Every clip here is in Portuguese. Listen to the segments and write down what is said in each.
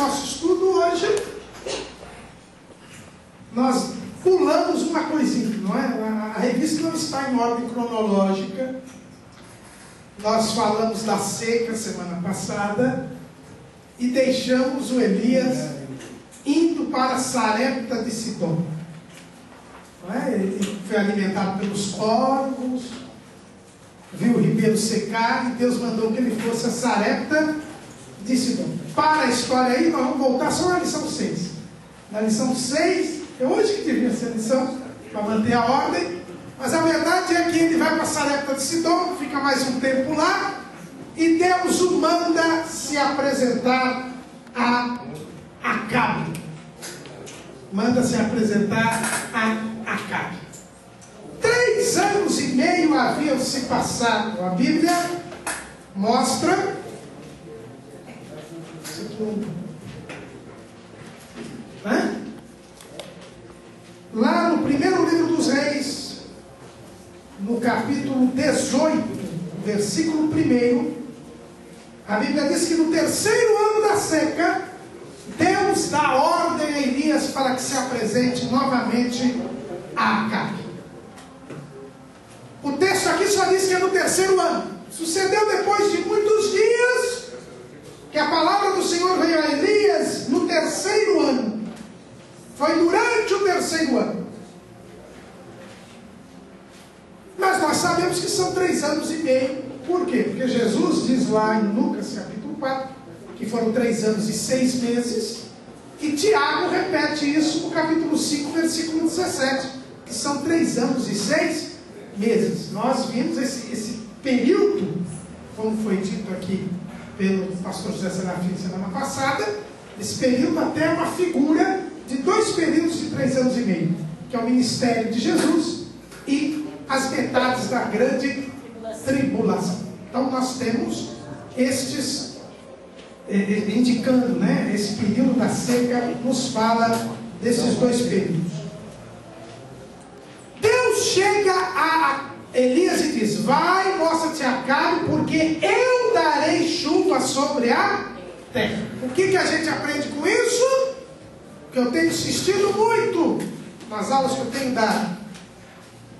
nosso estudo hoje, nós pulamos uma coisinha, não é? A revista não está em ordem cronológica. Nós falamos da seca semana passada e deixamos o Elias indo para Sarepta de Sidom. Não é? Ele foi alimentado pelos corvos, viu o ribeiro secar e Deus mandou que ele fosse a Sarepta de Sidom. Para a história aí, nós vamos voltar só na lição 6. Na lição 6, é hoje que devia ser a lição, para manter a ordem. Mas a verdade é que ele vai para Sarepta de Sidom, fica mais um tempo lá, e Deus o manda se apresentar a Acabe. Manda se apresentar a Acabe. 3 anos e meio haviam se passado. A Bíblia mostra. Lá no primeiro livro dos Reis, no capítulo 18, versículo 1, a Bíblia diz que no 3º ano da seca, Deus dá ordem a Elias para que se apresente novamente a Acabe. O texto aqui só diz que é no 3º ano. Sucedeu depois de muitos dias que a palavra do Senhor veio a Elias no 3º ano. Foi durante o 3º ano. Mas nós sabemos que são 3 anos e meio. Por quê? Porque Jesus diz lá em Lucas capítulo 4 que foram 3 anos e 6 meses. E Tiago repete isso no capítulo 5, versículo 17, que são 3 anos e 6 meses. Nós vimos esse período, como foi dito aqui pelo pastor José Serafim semana passada, esse período até é uma figura de 2 períodos de 3 anos e meio, que é o ministério de Jesus e as metades da grande tribulação. Então nós temos estes, indicando, né, esse período da seca nos fala desses 2 períodos. Deus chega a Elias e diz: vai, mostra-te a Acabe, porque eu darei chuva sobre a terra. O que a gente aprende com isso? Que eu tenho insistido muito nas aulas que eu tenho dado.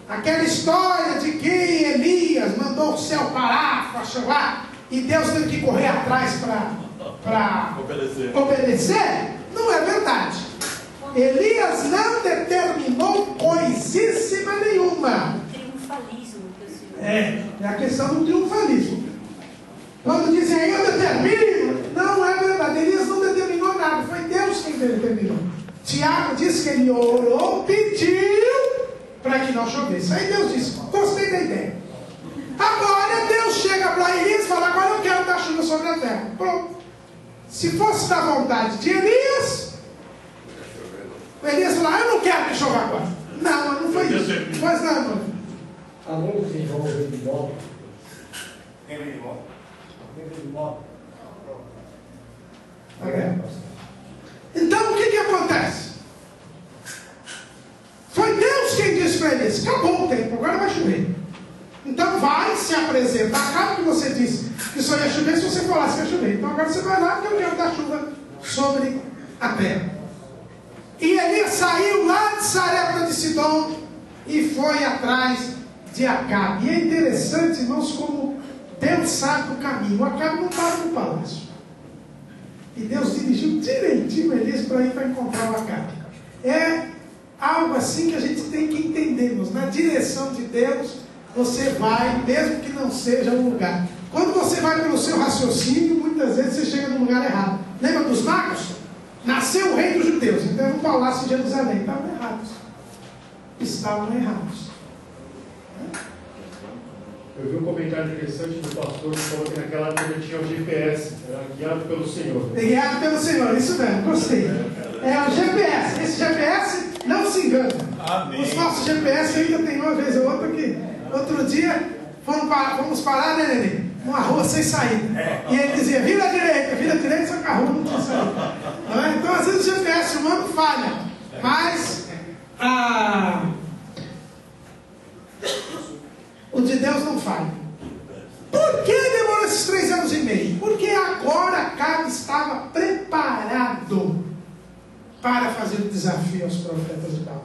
Aquela história de que Elias mandou o céu parar para chover e Deus teve que correr atrás para obedecer, não é verdade. Elias não determinou coisíssima nenhuma. Triunfalismo. É a questão do triunfalismo. Quando dizem aí eu determino, não é verdade. Elias não determinou nada, foi Deus quem determinou. Tiago diz que ele orou, pediu para que não chovesse. Aí Deus disse: gostei da ideia. Agora Deus chega para Elias e fala: agora eu quero dar chuva sobre a terra. Pronto. Se fosse da vontade de Elias, o Elias falou: eu não quero que chova agora. Não, mas não foi isso. Pois não, irmão. Alguém que envolve de volta. Então o que acontece? Foi Deus quem disse para Elias: acabou o tempo, agora vai chover. Então vai, se apresenta. Acaba que você disse que só ia chover se você falasse que ia chover. Então agora você vai lá, porque eu quero dar chuva sobre a terra. E Elias saiu lá de Sarepta de Sidom e foi atrás de Acabe. E é interessante, irmãos, como Deus sabe o caminho. O Acabe não estava no palácio. E Deus dirigiu direitinho Elias para ir para encontrar o Acabe. É algo assim que a gente tem que entender, irmãos. Na direção de Deus, você vai, mesmo que não seja um lugar. Quando você vai pelo seu raciocínio, muitas vezes você chega no lugar errado. Lembra dos magos? Nasceu o rei dos judeus, então no palácio de Jerusalém. Estavam errados. Estavam errados. Eu vi um comentário interessante do pastor que falou que naquela época tinha o GPS, era guiado pelo Senhor. Guiado pelo Senhor, isso mesmo, gostei. É o GPS. Esse GPS não se engana. Amém. Os nossos GPS ainda tem uma vez ou outra que outro dia fomos parar, né, Nenê? Uma rua sem saída. E ele dizia: vira à direita, só que a rua não tinha saída. Não é? Então às vezes o GPS humano falha. Mas o de Deus não falha. Por que demorou esses 3 anos e meio? Porque agora Acabe estava preparado para fazer o desafio aos profetas de Baal.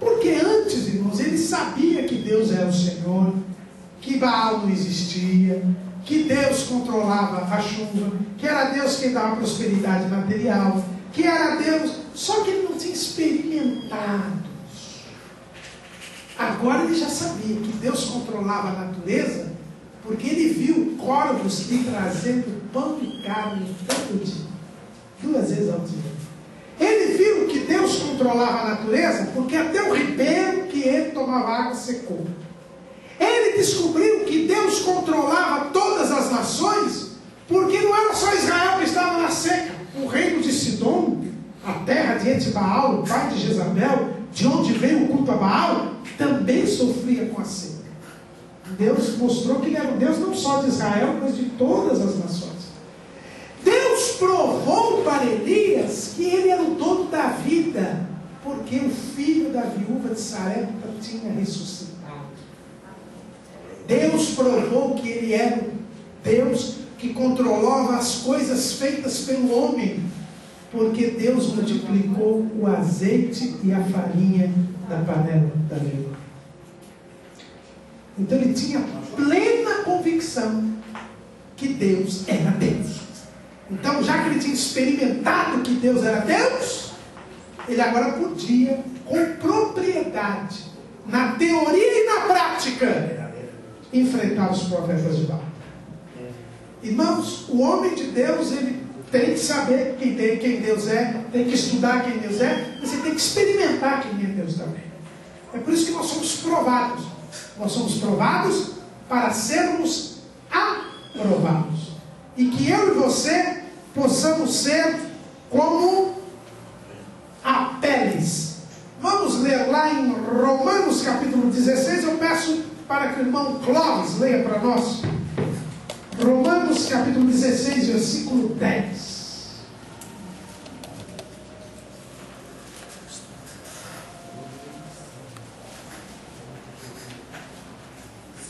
Porque antes, irmãos, ele sabia que Deus era o Senhor, que Baal não existia, que Deus controlava a chuva, que era Deus quem dava prosperidade material, que era Deus, só que ele não tinha experimentado. Agora ele já sabia que Deus controlava a natureza, porque ele viu corvos lhe trazendo pão e carne todo dia, 2 vezes ao dia. Ele viu que Deus controlava a natureza, porque até o ribeiro que ele tomava água secou. Ele descobriu que Deus controlava todas as nações, porque não era só Israel que estava na seca. O reino de Sidom, a terra de Etibaal, o pai de Jezabel, de onde veio o culto a Baal, também sofria com a seca. Deus mostrou que ele era o Deus não só de Israel, mas de todas as nações. Deus provou para Elias que ele era o dono da vida, porque o filho da viúva de Sarepta tinha ressuscitado. Deus provou que ele era o Deus que controlava as coisas feitas pelo homem, porque Deus multiplicou o azeite e a farinha da panela da viúva. Então ele tinha plena convicção que Deus era Deus. Então, já que ele tinha experimentado que Deus era Deus, ele agora podia, com propriedade, na teoria e na prática, enfrentar os profetas de Baal. Irmãos, o homem de Deus, ele tem que saber quem Deus é, tem que estudar quem Deus é, mas ele tem que experimentar quem é Deus também. É por isso que nós somos provados. Nós somos provados para sermos aprovados. E que eu e você possamos ser como Apeles. Vamos ler lá em Romanos capítulo 16. Eu peço para que o irmão Clóvis leia para nós. Romanos capítulo 16, versículo 10.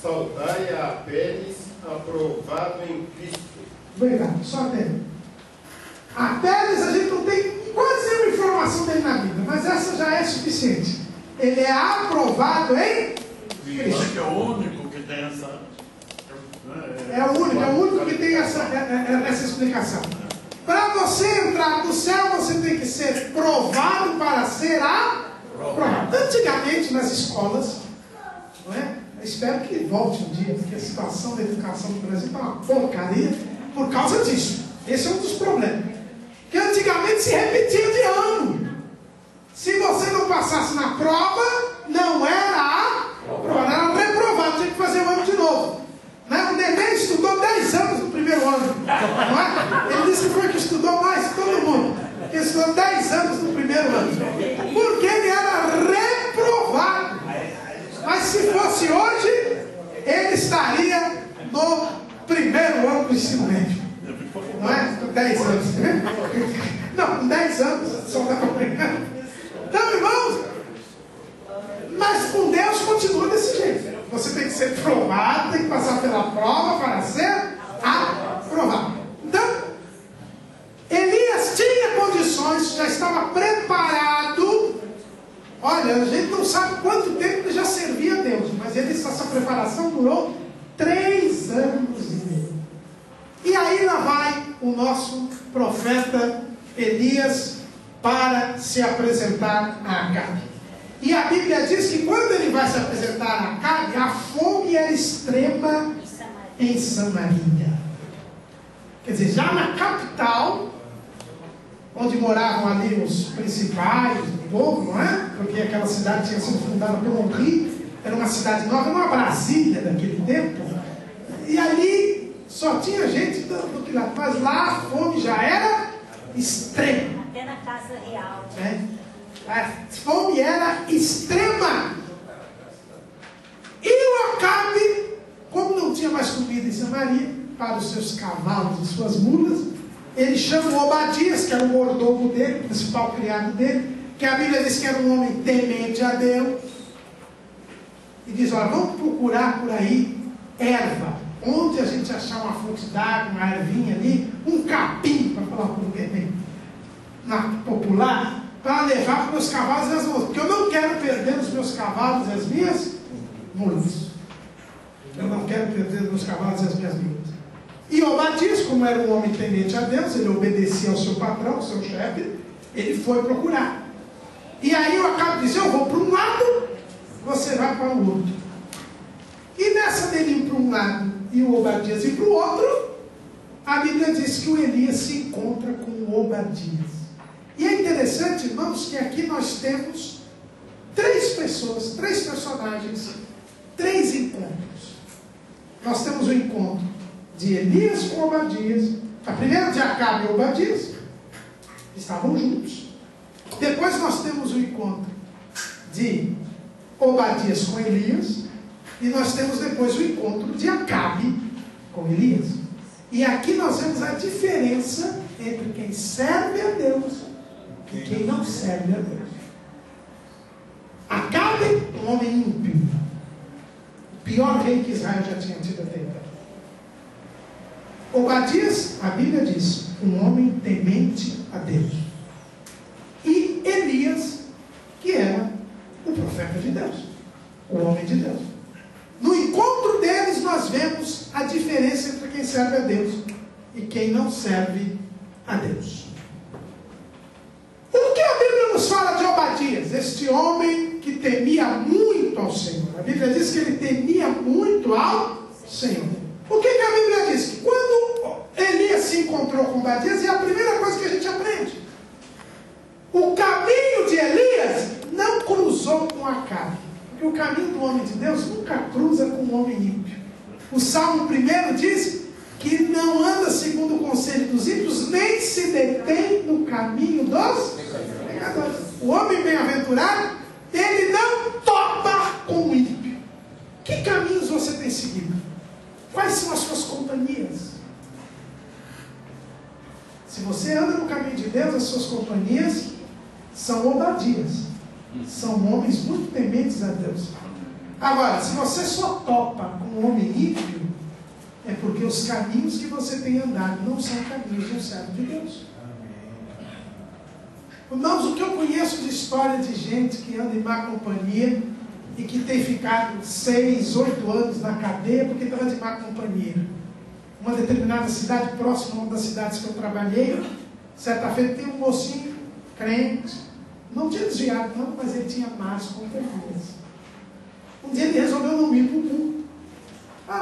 Saudai a Apeles, aprovado em Cristo. Obrigado, só até. Apeles a gente não tem quase nenhuma informação dele na Bíblia, mas essa já é suficiente. Ele é aprovado em Cristo. Acho que é o único que tem essa. É o único que tem essa explicação. Para você entrar no céu, você tem que ser provado para ser aprovado. Antigamente nas escolas, não é? Eu espero que volte um dia, porque a situação da educação no Brasil está uma porcaria por causa disso. Esse é um dos problemas. Que antigamente se repetia de ano. Se você não passasse na prova, não era aprovado, era reprovado, tinha que fazer o ano de novo. O neném estudou 10 anos no primeiro ano. Não é? Ele disse que foi que estudou mais que todo mundo. Ele estudou 10 anos no primeiro ano. Porque ele era reprovado. Mas se fosse hoje, ele estaria no primeiro ano do ensino médio. Não é? Com 10 anos. Não, com 10 anos só dá para pegar. Então, irmãos, mas com Deus continua desse jeito. Você tem que ser provado, tem que passar pela prova para ser aprovado. Então, Elias tinha condições, já estava preparado. Olha, a gente não sabe quanto tempo ele já servia a Deus, mas essa preparação durou 3 anos e meio. E aí lá vai o nosso profeta Elias para se apresentar a Acabe. E a Bíblia diz que quando ele vai se apresentar a Acabe, a fome era extrema em Samaria. Quer dizer, já na capital, onde moravam ali os principais do povo, não é? Porque aquela cidade tinha sido fundada por um rei, era uma cidade nova, uma Brasília daquele tempo. E ali só tinha gente do que lá, mas lá a fome já era extrema. Até na casa real. A fome era extrema. E o Acabe, como não tinha mais comida em Samaria, para os seus cavalos e suas mulas, ele chama o Obadias, que era o mordomo dele, o principal criado dele, que a Bíblia diz que era um homem temente a Deus, e diz: olha, vamos procurar por aí erva, onde a gente achar uma fonte d'água, uma ervinha ali, um capim, para falar português bem popular, para levar para meus cavalos e as mulas, porque eu não quero perder os meus cavalos e as minhas mulas. Eu não quero perder os meus cavalos e as minhas mulas. E Obadias, como era um homem temente a Deus, ele obedecia ao seu patrão, ao seu chefe, ele foi procurar. E aí eu acabo de dizer, eu vou para um lado, você vai para o outro. E nessa dele ir para um lado e o Obadias ir para o outro, a Bíblia diz que o Elias se encontra com o Obadias. E é interessante, irmãos, que aqui nós temos três pessoas, três personagens, três encontros. Nós temos o encontro de Elias com Obadias. A primeira de Acabe e Obadias estavam juntos. Depois nós temos o encontro de Obadias com Elias. E nós temos depois o encontro de Acabe com Elias. E aqui nós vemos a diferença entre quem serve a Deus e quem não serve a Deus. Acabe, um homem ímpio, o pior rei que Israel já tinha tido até então. Obadias, a Bíblia diz, um homem temente a Deus. E Elias, que era o profeta de Deus, o homem de Deus. No encontro deles nós vemos a diferença entre quem serve a Deus e quem não serve a Deus. O que a Bíblia nos fala de Obadias? Este homem que temia muito ao Senhor. A Bíblia diz que ele temia muito ao Senhor. O que a Bíblia diz? Que quando Elias se encontrou com Obadias, é a primeira coisa que a gente aprende. O caminho de Elias não cruzou com Acabe. Porque o caminho do homem de Deus nunca cruza com o homem ímpio. O Salmo 1 diz que não anda segundo o conselho dos ímpios, nem se detém no caminho dos pecadores. O homem bem-aventurado, ele não topa com o ímpio. Que caminhos você tem seguido? Quais são as suas companhias? Se você anda no caminho de Deus, as suas companhias são Obadias. São homens muito tementes a Deus. Agora, se você só topa com um homem ímpio, é porque os caminhos que você tem andado não são caminhos do servo de Deus. Irmãos, o que eu conheço de história de gente que anda em má companhia e que tem ficado 6, 8 anos na cadeia porque estava de má companhia. Uma determinada cidade, próxima a uma das cidades que eu trabalhei, certa feita tem um mocinho crente. Não tinha desviado, não, mas ele tinha más companhias. Um dia ele resolveu não ir para o culto.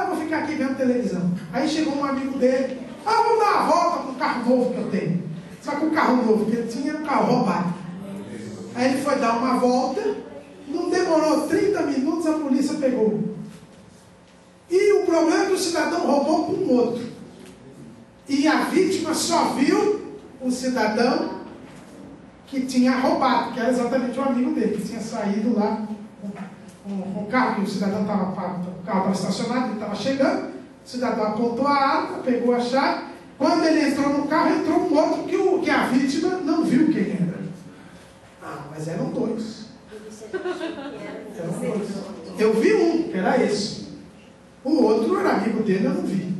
Vou ficar aqui vendo televisão. Aí chegou um amigo dele. Vamos dar uma volta com o carro novo que eu tenho. Só que o carro novo que ele tinha era um carro roubado. Aí ele foi dar uma volta. Não demorou 30 minutos, a polícia pegou. E o problema é que o cidadão roubou com um outro. E a vítima só viu o cidadão que tinha roubado, que era exatamente o amigo dele, que tinha saído lá com o carro, que o cidadão estava, o carro estava estacionado, ele estava chegando, o cidadão apontou a arma, pegou a chave, quando ele entrou no carro, entrou um outro que a vítima não viu quem era. Mas eram dois. Eu vi um, que era esse. O outro era amigo dele, eu não vi.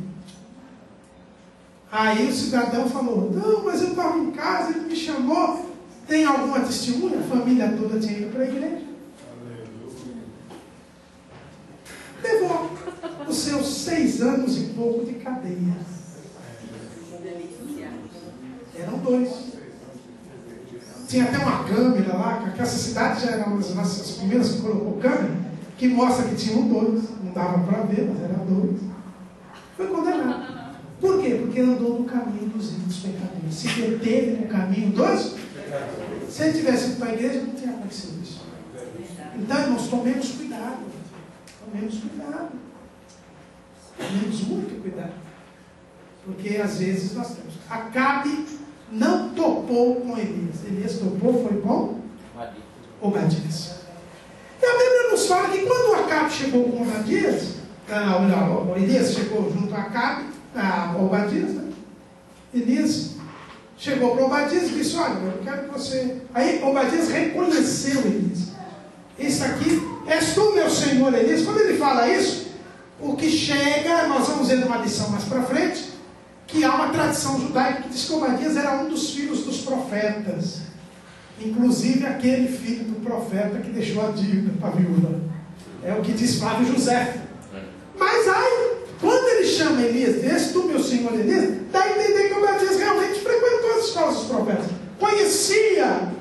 Aí o cidadão falou, não, mas eu estava em casa, ele me chamou. Tem alguma testemunha? A família toda tinha ido para a igreja. Levou os seus 6 anos e pouco de cadeia. Eram dois. Tinha até uma câmera lá, que essa cidade já era uma das primeiras que colocou câmera, que mostra que tinham dois. Não dava para ver, mas eram dois. Foi condenado. Por quê? Porque andou no caminho dos pecadores. Se deteve no caminho dos. Se ele tivesse ido para a igreja, não tinha acontecido isso. Então, irmãos, tomemos cuidado. Tomemos cuidado. Tomemos muito cuidado. Porque às vezes nós temos. Acabe não topou com Elias. Elias topou, foi com Obadias. E a Bíblia nos fala que quando Acabe chegou com Obadias, Elias chegou junto a Acabe, a Obadias, né? Elias chegou para Obadias e disse, olha, eu quero que você... Aí Obadias reconheceu Elias. Isso aqui, és tu, meu senhor Elias. Quando ele fala isso, o que chega, nós vamos ver numa lição mais para frente, que há uma tradição judaica que diz que Obadias era um dos filhos dos profetas. Inclusive aquele filho do profeta que deixou a dívida para a viúva. É o que diz Flávio José. Mas aí, quando ele chama Elias, vês tu, meu senhor Elias, dá a entender que Obadias realmente frequentou as escolas dos profetas. Conhecia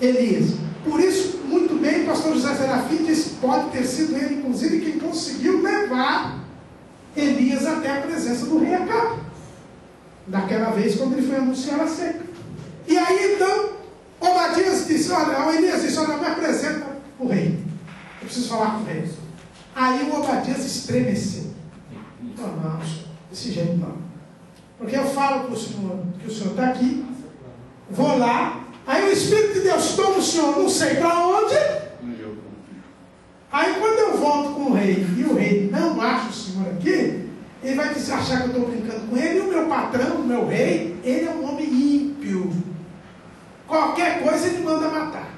Elias. Por isso, muito bem, o pastor José Serafim disse que pode ter sido ele, inclusive, quem conseguiu levar Elias até a presença do rei Acabe. Daquela vez, quando ele foi anunciar a seca. E aí, então, Obadias disse, olha, Elias disse, olha, me apresenta o rei. Eu preciso falar com o rei. Aí o Obadias estremeceu. Não, desse jeito não. Porque eu falo para o senhor que o senhor está aqui, vou lá, aí o Espírito de Deus toma o senhor, não sei para onde. Aí quando eu volto com o rei, e o rei não acha o senhor aqui, ele vai achar que eu estou brincando com ele, e o meu patrão, o meu rei, ele é um homem ímpio. Qualquer coisa ele manda matar.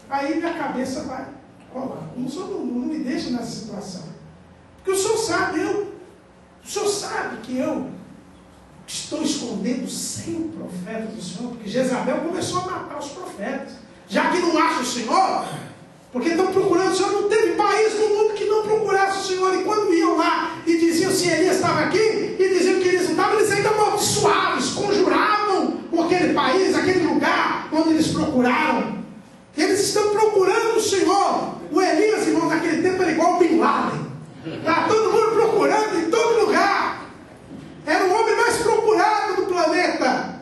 Aí minha cabeça vai rolar. O senhor não me deixa nessa situação. Porque o senhor sabe que eu estou escondendo 100 profetas do Senhor, porque Jezabel começou a matar os profetas. Já que não acha o Senhor, porque estão procurando o Senhor, não teve país no mundo que não procurasse o Senhor. E quando iam lá e diziam se Elias estava aqui, e diziam que Elias não estava, eles ainda amaldiçoavam, conjuravam aquele país, aquele lugar onde eles procuraram. Eles estão procurando o Senhor. O Elias, irmão, naquele tempo era igual o Bin Laden. Está todo mundo procurando em todo lugar. Era o homem mais procurado do planeta.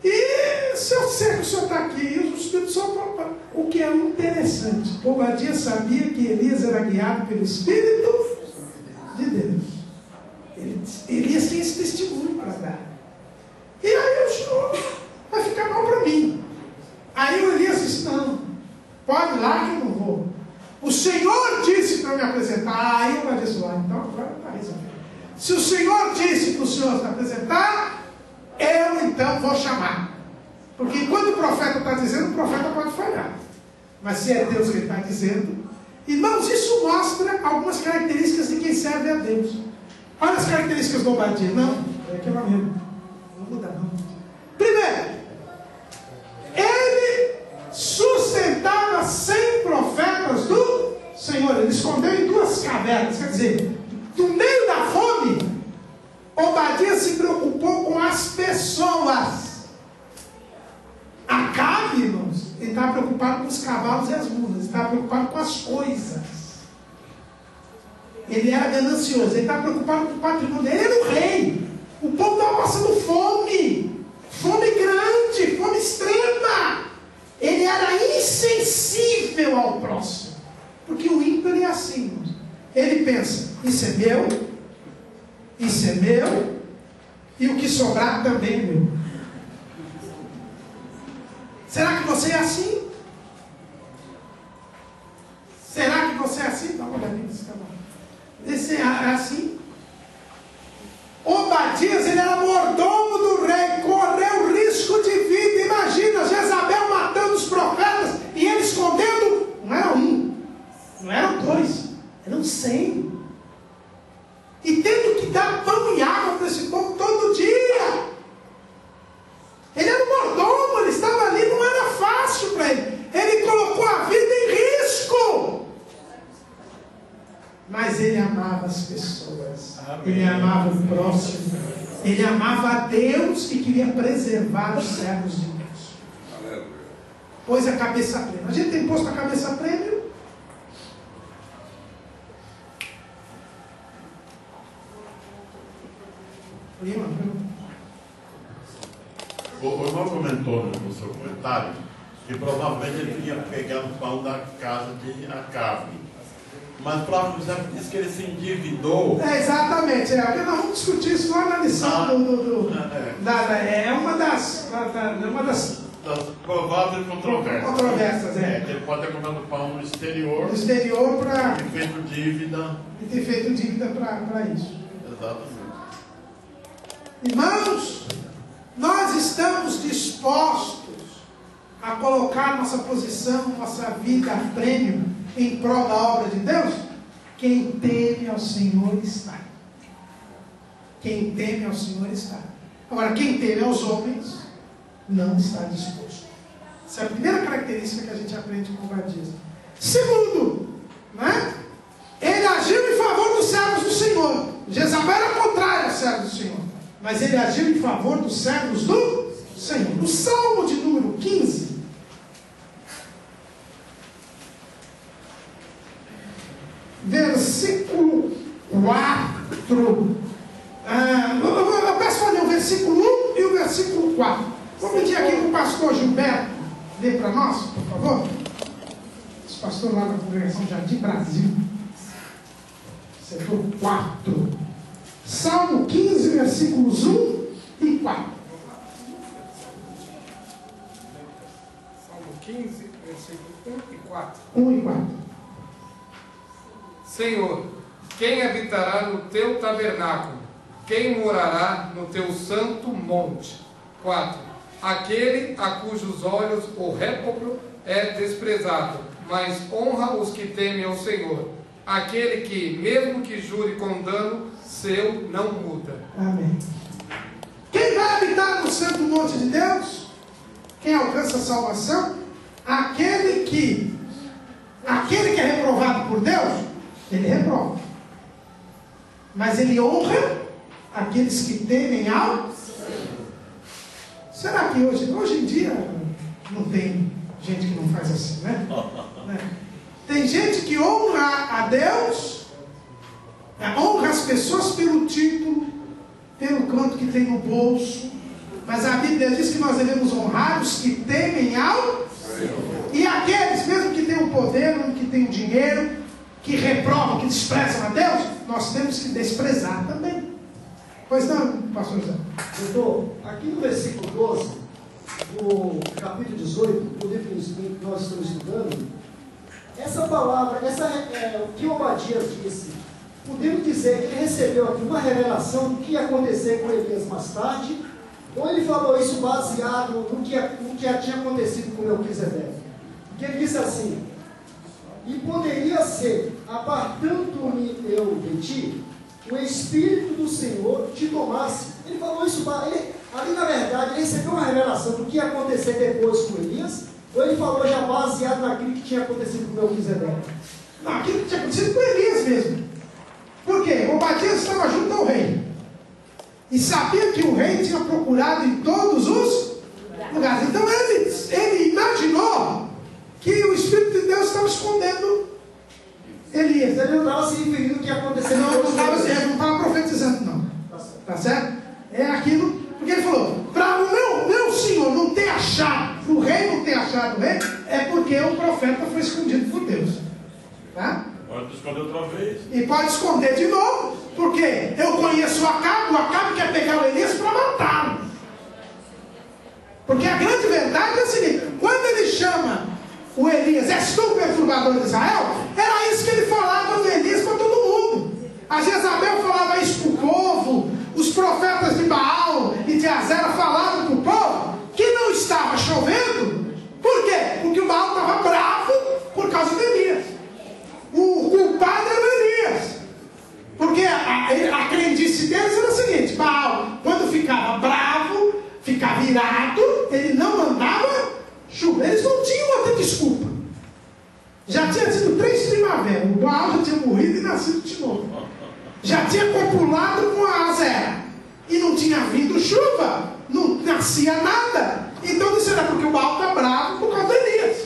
E se eu disser que o senhor está aqui, o Espírito Santo, o que é interessante, Obadias sabia que Elias era guiado pelo Espírito de Deus. Elias tem esse testemunho para dar. E aí o senhor vai ficar mal para mim. Aí o Elias disse, não, pode ir lá que eu não vou. O Senhor disse para me apresentar. Aí eu disse, então agora está resolvido. Se o Senhor disse para o Senhor se apresentar, eu então vou chamar. Porque quando o profeta está dizendo, o profeta pode falhar. Mas se é Deus que ele está dizendo, irmãos, isso mostra algumas características de quem serve a Deus. Olha as características do Obadias. Não, é aquela mesmo. Não muda não. Primeiro, ele sustentava 100 profetas do Senhor. Ele escondeu em 2 cavernas. Quer dizer, no meio da fome, Obadias se preocupou com as pessoas. Acabe, irmãos, ele estava preocupado com os cavalos e as mulas. Ele estava preocupado com as coisas. Ele era ganancioso. Ele estava preocupado com o patrimônio. Ele era o rei. O povo estava passando fome. Fome grande, fome extrema. Ele era insensível ao próximo. Porque o ímpio é assim, irmãos. Ele pensa, isso é meu, e o que sobrar também é meu. Será que você é assim? Será que você é assim? Dá uma olhadinha nesse canal. Você é assim? Obadias, ele era mordomo do rei, correu risco de vida. Imagina, Jezabel matando os profetas e ele escondendo. Não era um, não eram 2, eram 100. E tendo que dar pão e água para esse povo todo dia. Ele era um mordomo, ele estava ali, não era fácil para ele. Ele colocou a vida em risco. Mas ele amava as pessoas. Amém. Ele amava o próximo. Ele amava a Deus e queria preservar os servos de Deus. Aleluia. Pôs a cabeça a prêmio. A gente tem posto a cabeça a prêmio. O irmão comentou no seu comentário que provavelmente ele tinha pegado o pão da casa de Acabe. Mas Flávio José disse que ele se endividou. Exatamente. Nós vamos discutir isso lá na lição é uma das prováveis controvérsias. Que ele pode ter comido pão no exterior. No exterior para. E feito dívida. E ter feito dívida para isso. Exatamente. Irmãos, nós estamos dispostos a colocar nossa posição, nossa vida a prêmio em prol da obra de Deus? Quem teme ao Senhor está. Quem teme ao Senhor está. Agora, quem teme aos homens, não está disposto. Essa é a primeira característica que a gente aprende com Obadias. Segundo, né? Ele agiu em favor dos servos do Senhor. Jezabel era contrário aos servos do Senhor, mas ele agiu em favor dos servos do Senhor. No Salmo de número 15, versículo 4. Eu peço para ler o versículo 1 e o versículo 4. Vou pedir aqui para o pastor Gilberto ler para nós, por favor. Esse pastor lá da congregação Jardim Brasil. Setor 4. Salmo 15, versículos 1 e 4. Salmo 15, versículo 1 e 4. 1 e 4. Senhor, quem habitará no teu tabernáculo? Quem morará no teu santo monte? 4. Aquele a cujos olhos o réprobo é desprezado, mas honra os que temem ao Senhor. Aquele que, mesmo que jure com dano, seu não muda. Amém. Quem vai habitar no santo monte de Deus? Quem alcança a salvação? Aquele que é reprovado por Deus, ele reprova. Mas ele honra aqueles que temem ao Senhor. Será que hoje em dia não tem gente que não faz assim, né? Tem gente que honra a Deus, honra as pessoas pelo título, pelo quanto que tem no bolso, mas a Bíblia diz que nós devemos honrar os que temem ao Senhor. E aqueles, mesmo que têm o poder, mesmo que têm o dinheiro, que reprovam, que desprezam a Deus, nós temos que desprezar também. Pois não, pastor José? Doutor, aqui no versículo 12, do capítulo 18, do livro que nós estamos estudando, essa palavra, o que Obadias disse, podemos dizer que ele recebeu aqui uma revelação do que ia acontecer com Elias mais tarde, ou ele falou isso baseado no que já tinha acontecido com Melquisedeque? Porque ele disse assim: e poderia ser, apartando-me eu de ti, o Espírito do Senhor te tomasse. Ele falou isso, ali na verdade, ele recebeu uma revelação do que ia acontecer depois com Elias, ou ele falou já baseado naquilo que tinha acontecido com Melquisedeque? Não, aquilo que tinha acontecido com Elias mesmo. Por quê? Obadias estava junto ao rei. E sabia que o rei tinha procurado em todos os lugares. Então ele imaginou que o Espírito de Deus estava escondendo Elias. Ele não estava se referindo ao que ia acontecer. Não estava profetizando, não. Tá certo? É aquilo, porque ele falou, para o meu senhor não ter achado, o rei não ter achado o rei, é porque o profeta foi escondido por Deus. Tá? Pode esconder outra vez. E pode esconder de novo, porque eu conheço o Acabe quer pegar o Elias para matá-lo. Porque a grande verdade é a seguinte: quando ele chama o Elias, és tu o perturbador de Israel, era isso que ele falava do Elias para todo mundo. A Jezabel falava isso para o povo, os profetas de Baal e de Azera falavam para o povo que não estava chovendo. Por quê? Porque o Baal estava bravo por causa de Elias. O culpado era o Elias. Porque a crendice deles era o seguinte: Baal, quando ficava bravo, ficava irado, ele não mandava chuva. Eles não tinham outra desculpa. Já tinha sido 3 primaveras. O Baal já tinha morrido e nascido de novo. Já tinha copulado com a Azera. E não tinha vindo chuva. Não nascia nada. Então isso era porque o Baal está bravo por causa do Elias.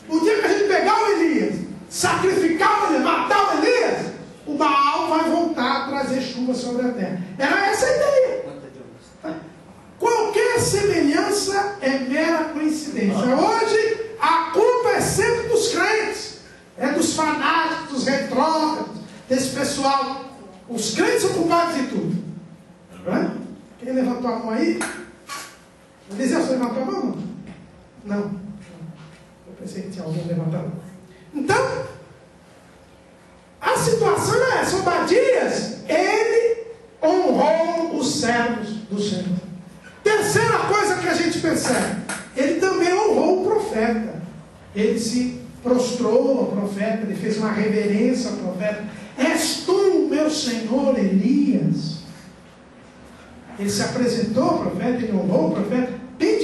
O dia que a gente pegar o Elias, sacrificar o Elias, matar o Elias, o Baal vai voltar a trazer chuva sobre a terra. Era essa a ideia. Qualquer semelhança é mera coincidência. Hoje a culpa é sempre dos crentes, é dos fanáticos, dos retrógrados, desse pessoal. Os crentes são culpados de tudo. Quem levantou a mão aí? Eliseu, você levantou a mão? Não. Eu pensei que tinha alguém levantando a mão. Então, a situação é essa: Obadias, ele honrou os servos do Senhor. Terceira coisa que a gente percebe: ele também honrou o profeta. Ele se prostrou ao profeta, ele fez uma reverência ao profeta. És tu, meu senhor Elias? Ele se apresentou ao profeta, ele honrou o profeta bem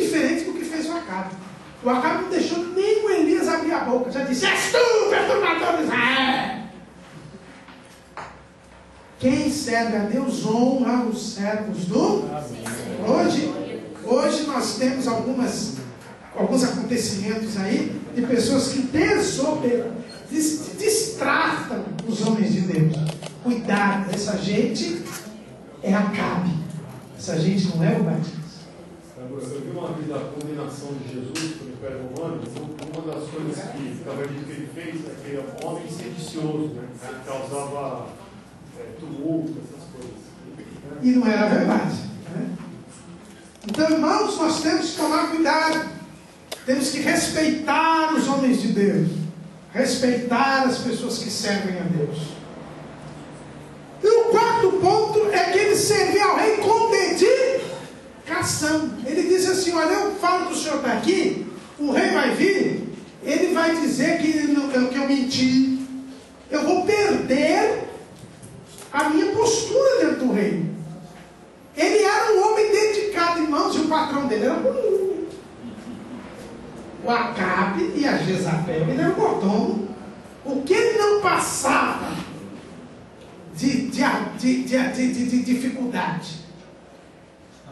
O Acabe não deixou nem o Elias abrir a boca. Já disse: és tu, perturbador de Israel. Quem serve a Deus honra os servos do... Hoje nós temos alguns acontecimentos aí de pessoas que distratam os homens de Deus. Cuidado, essa gente é Acabe. Essa gente não é o Batista. Eu vi uma vez da condenação de Jesus pelo Império Romano. Uma das coisas que estava dito que ele fez é que ele era um homem sedicioso, né? Que causava tumulto, essas coisas. E não era verdade, né? Então, irmãos, nós temos que tomar cuidado. Temos que respeitar os homens de Deus. Respeitar as pessoas que servem a Deus. E o quarto ponto é que ele servia ao rei com dedicação. Ele disse assim: olha, eu falo que o senhor está aqui, o rei vai vir, ele vai dizer que eu menti, eu vou perder a minha postura dentro do reino. Ele era um homem dedicado, irmãos, e o patrão dele era bonito. O Acabe e a Jezabel, ele era um mordomo. O que ele não passava de dificuldade?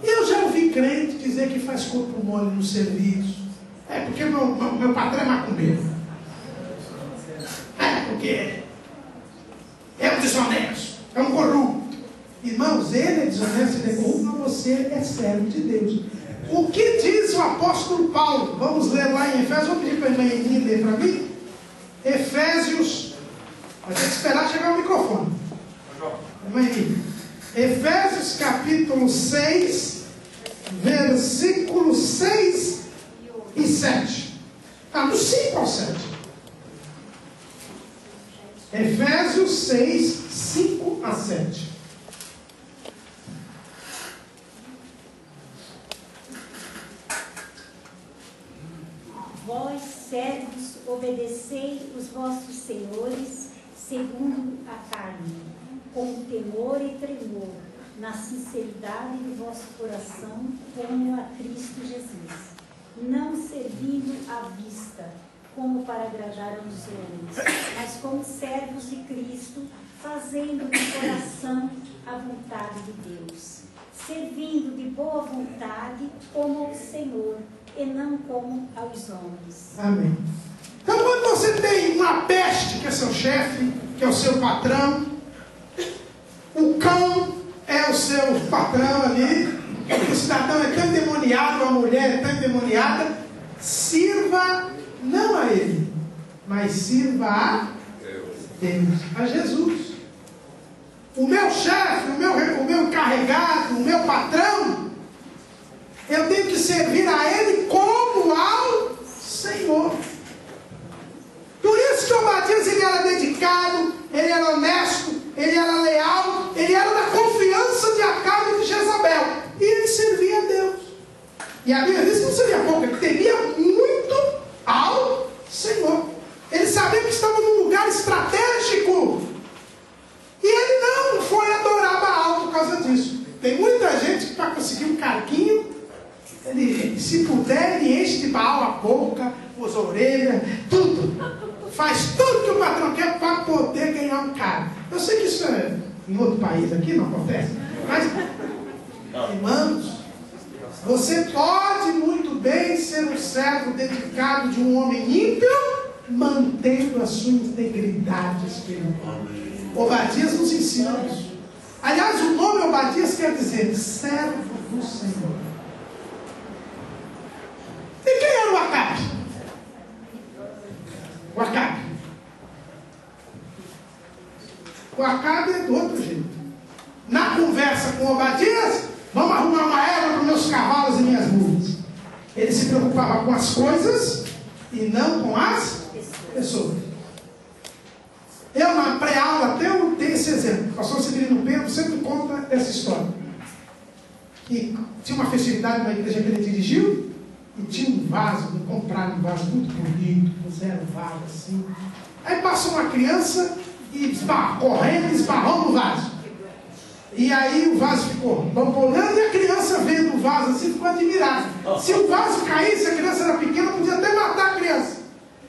Eu já ouvi crente dizer que faz corpo mole no serviço. É porque meu patrão é macumbeiro. É porque é um desonesto, é um corrupto. Irmãos, ele é desonesto, ele é corrupto, mas você é servo de Deus. O que diz o apóstolo Paulo? Vamos ler lá em Efésios. Vou pedir para a irmã ler para mim. Efésios. Vai ter que esperar chegar o microfone. Efésios capítulo 6, versículos 6 e 7. Está do 5 ao 7. Efésios 6, 5 a 7. Vós, servos, obedecei os vossos senhores segundo a carne, com temor e tremor, na sinceridade do vosso coração, como a Cristo Jesus, não servindo à vista, como para agradar aos homens, mas como servos de Cristo, fazendo de coração a vontade de Deus, servindo de boa vontade como ao Senhor, e não como aos homens. Amém. Então, quando você tem uma peste, que é seu chefe, que é o seu patrão, o cão é o seu patrão ali, o cidadão é tão endemoniado, a mulher é tão endemoniada, sirva não a ele, mas sirva a Deus, a Jesus. O meu chefe, o meu encarregado, o meu patrão, eu tenho que servir a ele como ao Senhor. Por isso que Obadias, ele era dedicado, ele era honesto, ele era leal, ele era da confiança de Acabe e de Jezabel. E ele servia a Deus. E a Bíblia diz que não servia pouco, ele temia muito ao Senhor. Ele sabia que estava num lugar estratégico. E ele não foi adorar Baal por causa disso. Tem muita gente que para conseguir um carguinho, ele, se puder, ele enche de Baal a boca, as orelhas, tudo. Faz tudo que o patrão quer para poder ganhar um cargo. Eu sei que isso é em outro país, aqui não acontece. Mas, irmãos, você pode muito bem ser um servo dedicado de um homem ímpio, mantendo a sua integridade espiritual. Obadias nos ensina isso. Aliás, o nome Obadias quer dizer servo do Senhor. E quem era o Acabe? O Acabe. O Acabe é do outro jeito. Na conversa com Obadias, vamos arrumar uma erva para os meus cavalos e minhas mulas. Ele se preocupava com as coisas e não com as pessoas. Eu, na pré-aula, até eu tenho esse exemplo. O pastor Severino Pedro sempre conta essa história. Que tinha uma festividade na igreja que ele dirigiu, e tinha um vaso, compraram um vaso muito bonito, puseram um vaso assim. Aí passou uma criança e correndo, esbarrou no vaso. E aí o vaso ficou bambolando e a criança vendo o um vaso assim, ficou admirado. Se o vaso caísse, a criança era pequena, podia até matar a criança.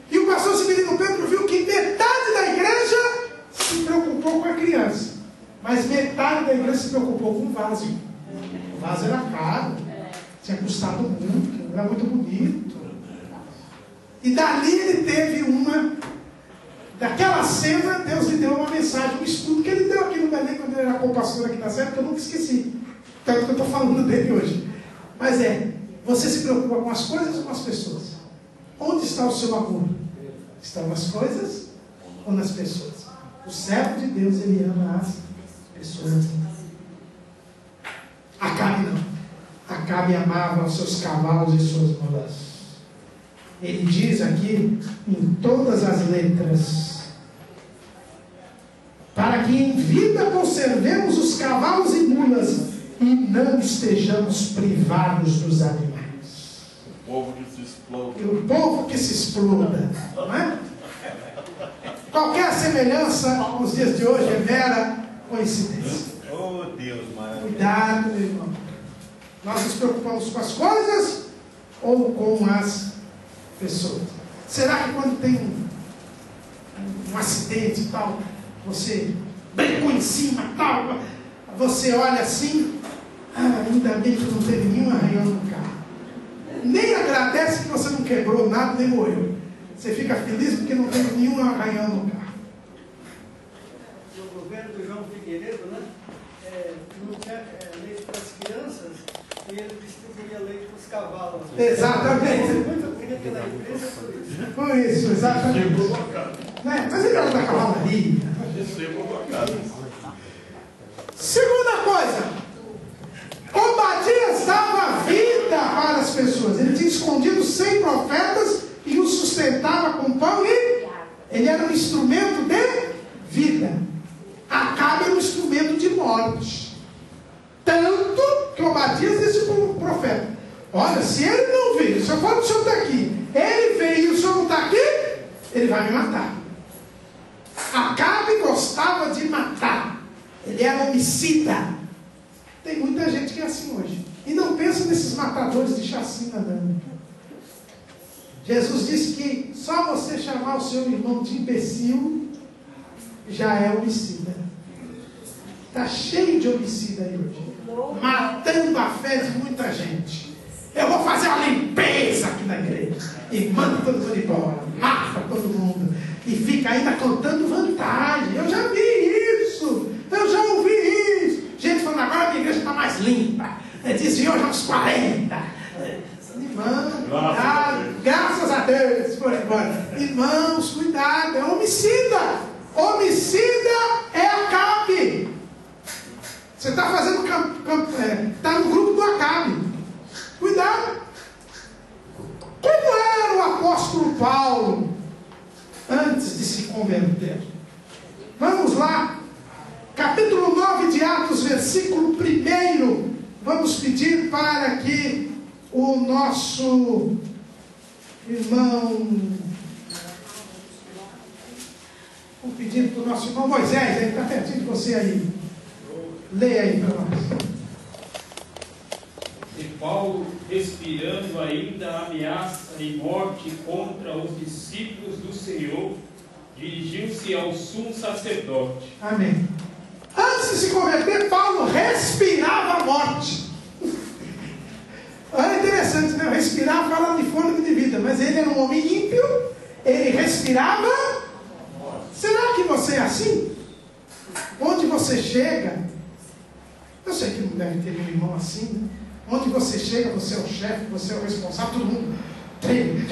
E o pastor Severino Pedro viu que metade da igreja se preocupou com a criança, mas metade da igreja se preocupou com o vaso. O vaso era caro, tinha custado muito, era muito bonito. E dali ele teve daquela cena, Deus lhe deu uma mensagem, um estudo que ele deu aqui no Belém, quando ele era co-pastor aqui na série, que eu nunca esqueci. Tanto que eu estou falando dele hoje. Mas você se preocupa com as coisas ou com as pessoas? Onde está o seu amor? Está nas coisas ou nas pessoas? O servo de Deus, ele ama as pessoas. Acabe não. Acabe amava os seus cavalos e suas mulas. Ele diz aqui, em todas as letras, para que em vida conservemos os cavalos e mulas e não estejamos privados dos animais. O povo que se exploda. E o povo que se exploda, não é? Qualquer semelhança nos dias de hoje é mera coincidência. Oh, Deus maravilhoso. Cuidado, meu irmão. Nós nos preocupamos com as coisas ou com as pessoas? Será que quando tem um acidente e tal, você brincou em cima e tal, você olha assim, ainda bem que não teve nenhum arranhão no carro. Nem agradece que você não quebrou nada, nem morreu. Você fica feliz porque não teve nenhum arranhão no carro. No governo do João Figueiredo, né? Não tinha leite para as crianças e ele distribuía leite para os cavalos. Exatamente. Muito bonito na empresa por isso. Por isso, exatamente. Né? Mas ele era da cavalaria. Segunda coisa, Obadias dava vida para as pessoas. Ele tinha escondido 100 profetas e os sustentava com pão e ele era um instrumento de vida. Acabe era um instrumento de morte. Tanto que Obadias disse para o profeta: olha, se ele não vir, se eu falo que o senhor está aqui, ele veio e o senhor não está aqui, ele vai me matar. Acabe gostava de matar. Ele era homicida. Tem muita gente que é assim hoje. E não pensa nesses matadores de chacina, não. Jesus disse que só você chamar o seu irmão de imbecil já é homicida. Está cheio de homicida aí hoje. Matando a fé de muita gente. Eu vou fazer uma limpeza aqui na igreja. E manda todo mundo embora. Mata todo mundo. E fica ainda contando vantagem. Eu já vi isso. Eu já ouvi isso. Gente falando, agora a minha igreja está mais limpa. Desviou já uns 40. Irmão, graças a Deus. Por agora. Irmãos, cuidado. É homicida. Homicida é Acabe. Você está fazendo está no grupo do Acabe. Cuidado. Como era o apóstolo Paulo antes de se converter? Vamos lá. Capítulo 9 de Atos, versículo 1. Vamos pedir para que o nosso irmão... Vamos pedir para o nosso irmão Moisés, ele está pertinho de você aí. Leia aí para nós. E Paulo, respirando ainda ameaça e morte contra os discípulos do Senhor, dirigiu-se ao sumo sacerdote. Amém. Antes de se converter, Paulo respirava a morte. Olha, interessante, né? Respirar fala de fôlego de vida, mas ele era um homem ímpio, ele respirava. Será que você é assim? Onde você chega, eu sei que não deve ter um irmão assim, né? Onde você chega, você é o chefe, você é o responsável, todo mundo treme.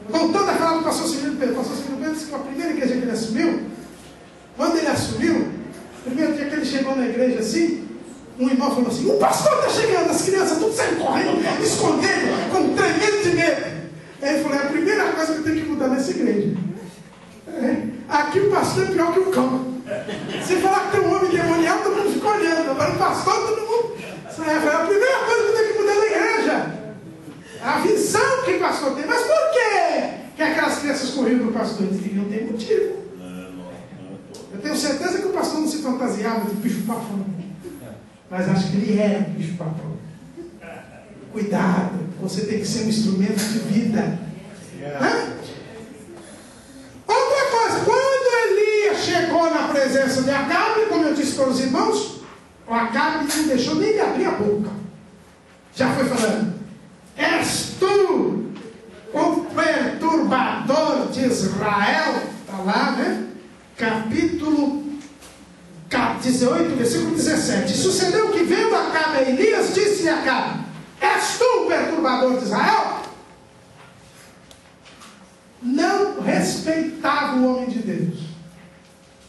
Voltando a falar do pastor Severino Pedro. O pastor Severino Pedro disse que a primeira igreja que ele assumiu, quando ele assumiu, primeiro dia que ele chegou na igreja assim, um irmão falou assim: o pastor está chegando, as crianças tudo saindo correndo, escondendo, com tremendo de medo. Ele falou: é a primeira coisa que eu tenho que mudar nessa igreja. Aqui o pastor é pior que o cão. Se falar que tem um homem demoniado, todo mundo fica olhando. Agora o pastor, todo mundo. É a primeira coisa que eu tenho que mudar na igreja. A visão que o pastor tem. Mas por quê que aquelas crianças corriam do pastor? Eles não tem motivo. Eu tenho certeza que o pastor não se fantasiava de bicho papão. mas acho que ele era um bicho-papão. Cuidado, você tem que ser um instrumento de vida. Outra coisa, quando Elias chegou na presença de Acabe, como eu disse para os irmãos, o Acabe não deixou nem de abrir a boca. Já foi falando: és tu o perturbador de Israel? Está lá, né? Capítulo 18, versículo 17. E sucedeu que, vendo Acabe a Elias, disse a Acabe: és tu o perturbador de Israel? Não respeitava o homem de Deus,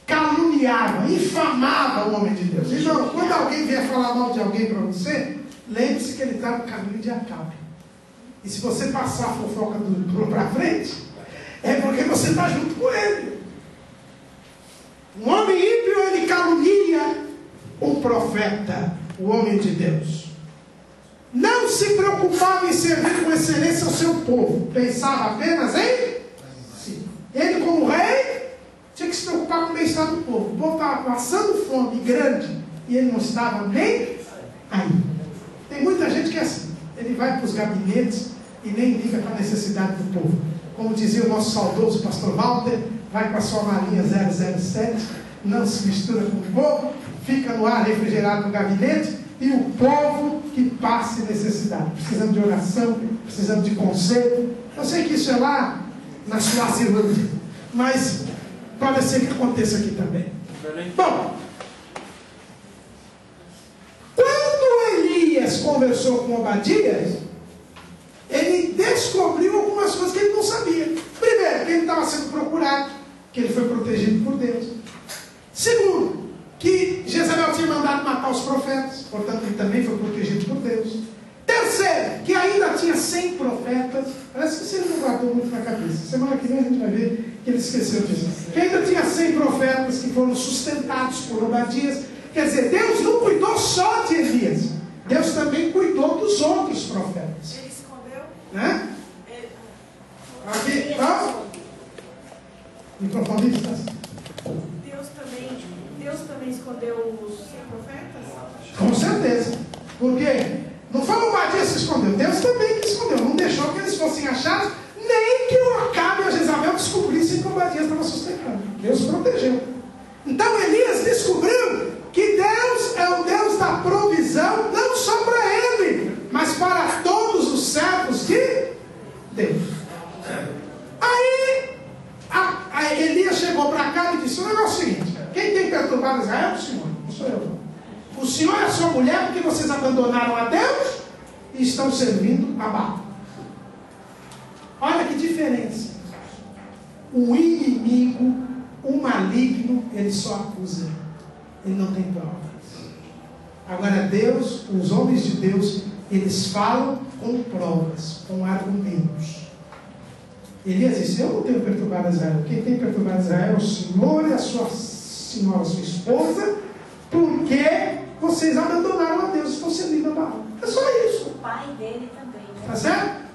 caluniava, infamava o homem de Deus. Então, quando alguém vier falar mal de alguém para você, lembre-se que ele está no caminho de Acabe. E se você passar a fofoca do para frente, é porque você está junto com ele. Um homem ímpio, ele calunia o profeta, o homem de Deus. Não se preocupava em servir com excelência ao seu povo, pensava apenas em si. Ele, como rei, tinha que se preocupar com o bem-estar do povo. O povo estava passando fome grande e ele não estava nem aí. Tem muita gente que é assim. Ele vai para os gabinetes e nem liga para a necessidade do povo. Como dizia o nosso saudoso pastor Walter, vai com a sua malinha 007, não se mistura com o povo, fica no ar refrigerado no gabinete, e o povo que passe necessidade, precisando de oração, precisando de conselho. Eu sei que isso é lá na Suazilândia, mas pode ser que aconteça aqui também. Bom, quando Elias conversou com Obadias, ele descobriu algumas coisas que ele não sabia. Primeiro, que ele estava sendo procurado, que ele foi protegido por Deus. Segundo, que Jezabel tinha mandado matar os profetas, portanto ele também foi protegido por Deus. Terceiro, que ainda tinha 100 profetas. Parece que ele não guardou muito na cabeça. Semana que vem a gente vai ver que ele esqueceu disso. Que ainda tinha 100 profetas que foram sustentados por Obadias. Quer dizer, Deus não cuidou só de Elias, Deus também cuidou dos outros profetas. Ele escondeu? Né? Aqui, ó. Microfone está assim. Deus também escondeu os profetas? Com certeza. Por quê? Não foi o Obadias que escondeu, Deus também que escondeu. Não deixou que eles fossem achados, nem que o Acabe e a Jezabel descobrissem que o Obadias estava sustentando. Deus protegeu. Então Elias descobriu que Deus é o Deus da provisão, não só para ele, mas para todos os servos de Deus. Aí Elias chegou para cá e disse: o negócio é o seguinte, quem tem perturbado Israel é o Senhor, não sou eu não. O Senhor é a sua mulher porque vocês abandonaram a Deus e estão servindo a Baal. Olha que diferença. O inimigo, o maligno, ele só acusa, ele não tem provas. Agora Deus, os homens de Deus, eles falam com provas, com argumentos. Elias disse: eu não tenho perturbado Israel. Quem tem perturbado Israel é o Senhor e a sua senhora, a sua esposa, porque vocês abandonaram a Deus e estão servindo a Baal. É só isso. O pai dele também. Né? Tá certo?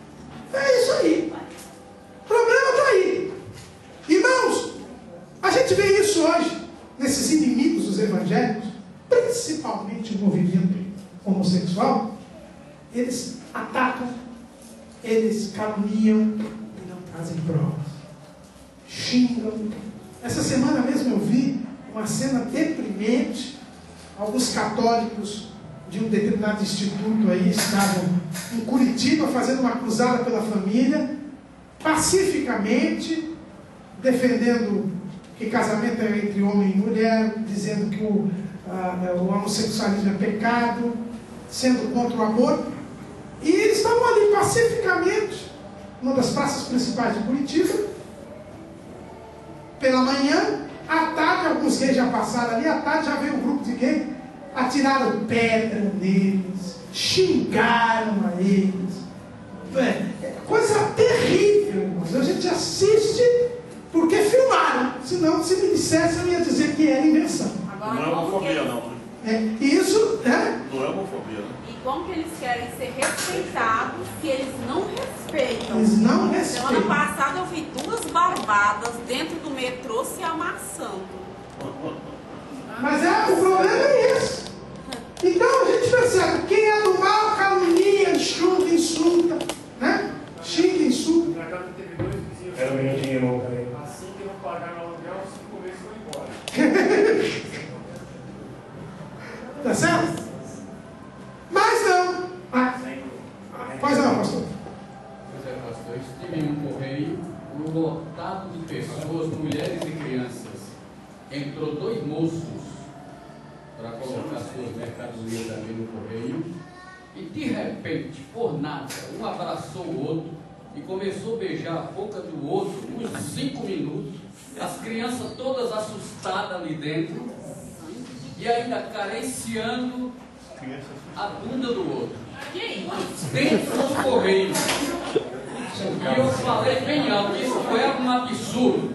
É isso aí. O problema está aí. Irmãos, a gente vê isso hoje, nesses inimigos dos evangélicos, principalmente o movimento homossexual. Eles atacam, eles caluniam, trazem provas, xingam. Essa semana mesmo eu vi uma cena deprimente. Alguns católicos de um determinado instituto aí estavam em Curitiba fazendo uma cruzada pela família, pacificamente, defendendo que casamento é entre homem e mulher, dizendo que o homossexualismo é pecado, sendo contra o aborto. E eles estavam ali pacificamente numa das praças principais de Curitiba, pela manhã. À tarde, alguns gays já passaram ali, à tarde já veio um grupo de gays, atiraram pedra neles, xingaram a eles. Coisa terrível, irmãos. A gente assiste porque filmaram, senão se me dissesse eu ia dizer que era invenção. Agora, não é homofobia não, né? Isso, né? Não é homofobia, né? Como que eles querem ser respeitados se eles não respeitam? Eles não respeitam. Semana passada eu vi 2 barbadas dentro do metrô se amassando. Mas o problema é esse. Então a Tá certo? Mas não. Pois não, pastor. Pois é, pastor. Eu estive em um correio lotado de pessoas, mulheres e crianças. Entrou 2 moços para colocar suas mercadorias ali no correio. E de repente, por nada, um abraçou o outro e começou a beijar a boca do outro uns 5 minutos. As crianças todas assustadas ali dentro e ainda acariciando a bunda do outro. Dentro do correio. E eu falei bem alto, isso foi um absurdo.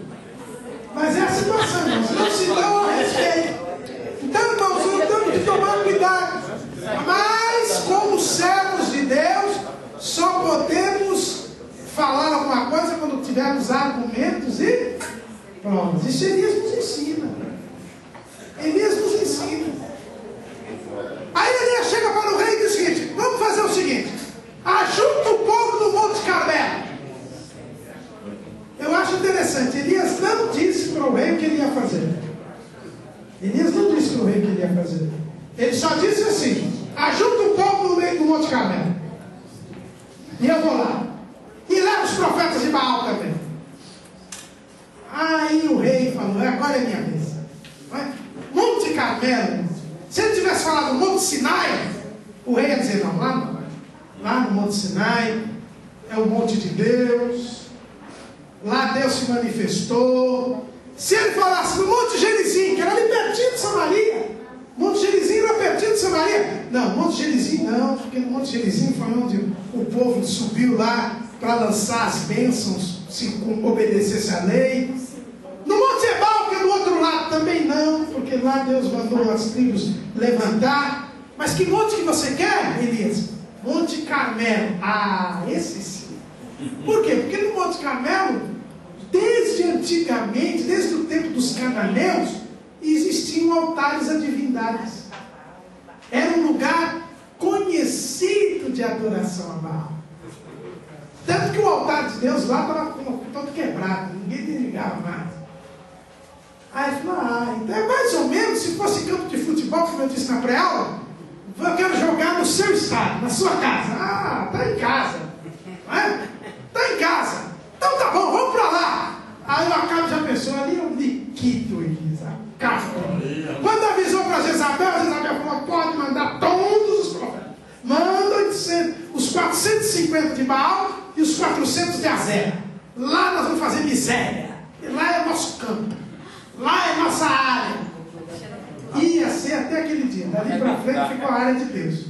Mas é a situação, irmãos. Não se dão a respeito. Então, irmãos, nós temos que tomar cuidado. Mas, como servos de Deus, só podemos falar alguma coisa quando tivermos argumentos e provas. Isso Elias nos ensina. Elias nos ensina. Aí Elias chega para o rei e diz o seguinte: vamos fazer o seguinte, ajunta o povo do Monte Carmelo. Eu acho interessante, Elias não disse para o rei o que ele ia fazer. Elias não disse para o rei o que ele ia fazer. Ele só disse assim: ajunta o povo no meio do Monte Carmelo. E eu vou lá. E leva os profetas de Baal também. Aí o rei falou: agora é minha vez. Monte Carmelo. Se ele tivesse falado Monte Sinai, o rei ia dizer: não, lá não. Lá no Monte Sinai é o monte de Deus. Lá Deus se manifestou. Se ele falasse no Monte Gerizim, que era ali pertinho de Samaria, Monte Gerizim era pertinho de Samaria. Não, Monte Gerizim não, porque no Monte Gerizim foi onde o povo subiu lá para lançar as bênçãos, se obedecesse a lei. No Monte Ebal, que é do outro lado, também não, porque lá Deus mandou as tribos levantar. Mas que monte que você quer, Elias? Monte Carmelo. Ah, esse sim. Por quê? Porque no Monte Carmelo, desde antigamente, desde o tempo dos cananeus, existiam altares a divindades. Era um lugar conhecido de adoração a Baal. Tanto que o altar de Deus lá estava todo quebrado, ninguém ligava mais. Aí ele falou: então é mais ou menos, se fosse campo de futebol, como eu disse na pré-aula, eu quero jogar no seu estado, na sua casa. Tá em casa. Não é? Tá em casa. Então tá bom, vamos para lá. Aí o Acabe já pensou: ali eu liquido eles, quando avisou para Jezabel falou: pode mandar todos os profetas. Manda os 450 de Baal e os 400 de Azera. Lá nós vamos fazer miséria. E lá é nosso campo. Lá é nossa área. Ia ser até aquele dia. Dali para frente ficou a área de Deus.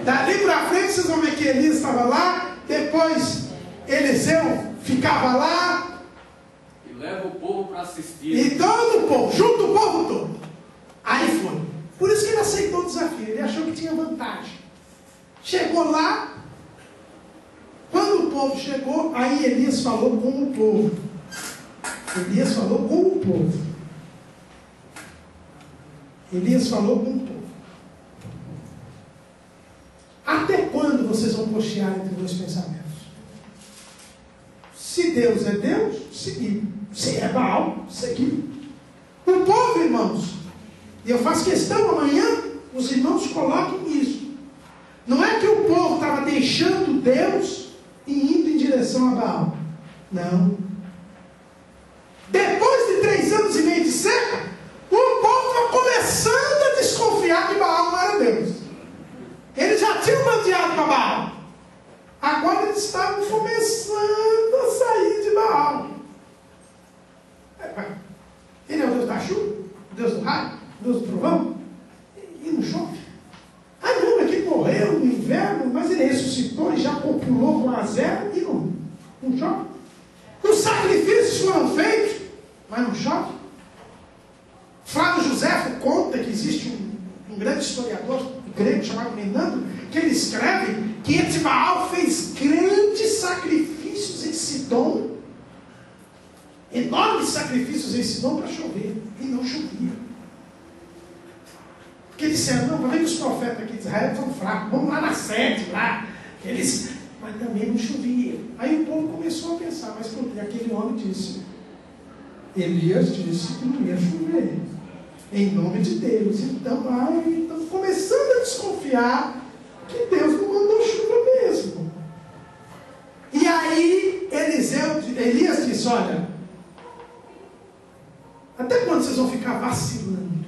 Dali para frente vocês vão ver que Elias estava lá. Depois Eliseu ficava lá. E leva o povo para assistir. E todo o povo, junto o povo todo. Aí foi. Por isso que ele aceitou o desafio. Ele achou que tinha vantagem. Chegou lá. Quando o povo chegou, aí Elias falou com o povo. Elias falou com o povo. Elias falou com o povo. Até quando vocês vão cochear entre dois pensamentos? Se Deus é Deus, seguir. Se é Baal, seguir. O povo, irmãos, e eu faço questão amanhã, os irmãos coloquem isso. Não é que o povo estava deixando Deus e indo em direção a Baal. Não. Depois de 3 anos e meio de seca, o povo estava começando a desconfiar que Baal não era Deus. Eles já tinham mandeado para Baal. Agora eles estavam começando a sair de Baal. Ele é o Deus da chuva, o Deus do raio, o Deus do trovão, e não chove. Não, é que ele morreu no inverno, mas ele ressuscitou e já copulou com Azera e não chove. Os sacrifícios foram feitos, mas não chove. Flávio Josefo conta que existe um grande historiador grego chamado Menandro, que ele escreve que Etbaal fez grandes sacrifícios em Sidom, enormes sacrifícios em Sidom para chover, e não chovia. Porque disseram: não, vai ver que os profetas aqui de Israel são fracos, vamos lá na sede, lá. Mas também não chovia. Aí o povo começou a pensar: mas porque aquele homem disse, Elias disse que não ia chover, em nome de Deus. Então confiar que Deus não mandou chuva mesmo. E aí Elias disse, olha, até quando vocês vão ficar vacilando?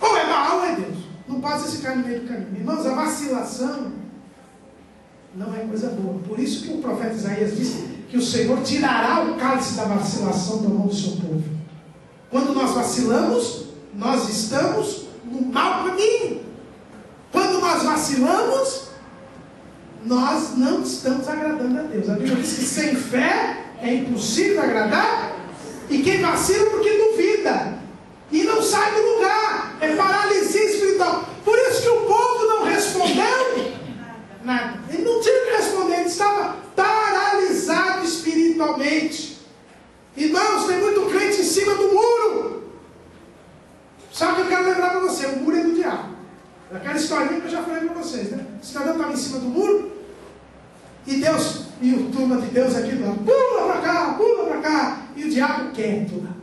Ou é Baal ou é Deus. Não pode vocês ficar no meio do caminho. Irmãos, a vacilação não é coisa boa. Por isso que o profeta Isaías disse que o Senhor tirará o cálice da vacilação da mão do seu povo. Quando nós vacilamos, nós estamos no mau caminho. Quando nós vacilamos, nós não estamos agradando a Deus. A Bíblia diz que sem fé é impossível agradar. E quem vacila porque duvida e não sai do lugar, é paralisia espiritual. Por isso que o povo não respondeu nada. Ele não tinha que responder, ele estava paralisado espiritualmente. Irmãos, tem muito crente em cima do muro. Sabe o que eu quero lembrar para você? O muro é do diabo. Aquela historinha que eu já falei para vocês, né? O cidadão estava em cima do muro e Deus, e o turma de Deus aqui lá, pula para cá, e o diabo quieto lá.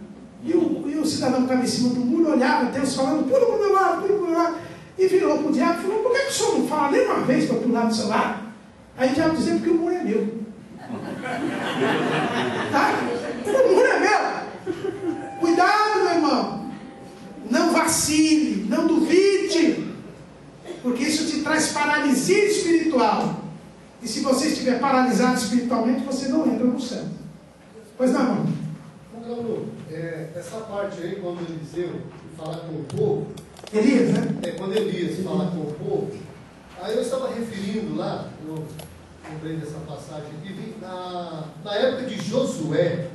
E o cidadão que estava em cima do muro olhava Deus falando, pula para o meu lado, e virou para o diabo e falou, por que o senhor não fala nem uma vez para pular do seu lado? Aí o diabo dizia, porque o muro é meu. Tá? O muro é meu. Cuidado, meu irmão. Não vacile, não duvide, porque isso te traz paralisia espiritual. E se você estiver paralisado espiritualmente, você não entra no céu. Pois não, irmão? Essa parte aí, quando Eliseu fala com o povo, Elias, né? Quando Elias fala com o povo, aí eu estava referindo lá, eu lembrei dessa passagem aqui, na época de Josué,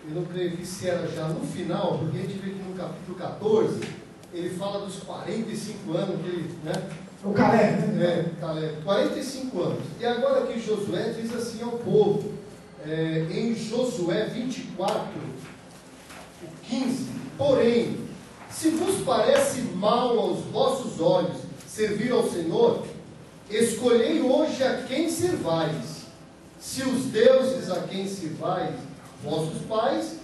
eu não creio que se era já no final, porque a gente vê que no capítulo 14, ele fala dos 45 anos que ele, né? O Caleb, né? Caleb, 45 anos. E agora aqui Josué diz assim ao povo, em Josué 24, 15, porém, se vos parece mal aos vossos olhos servir ao Senhor, escolhei hoje a quem servais. Se os deuses a quem servais, vossos pais,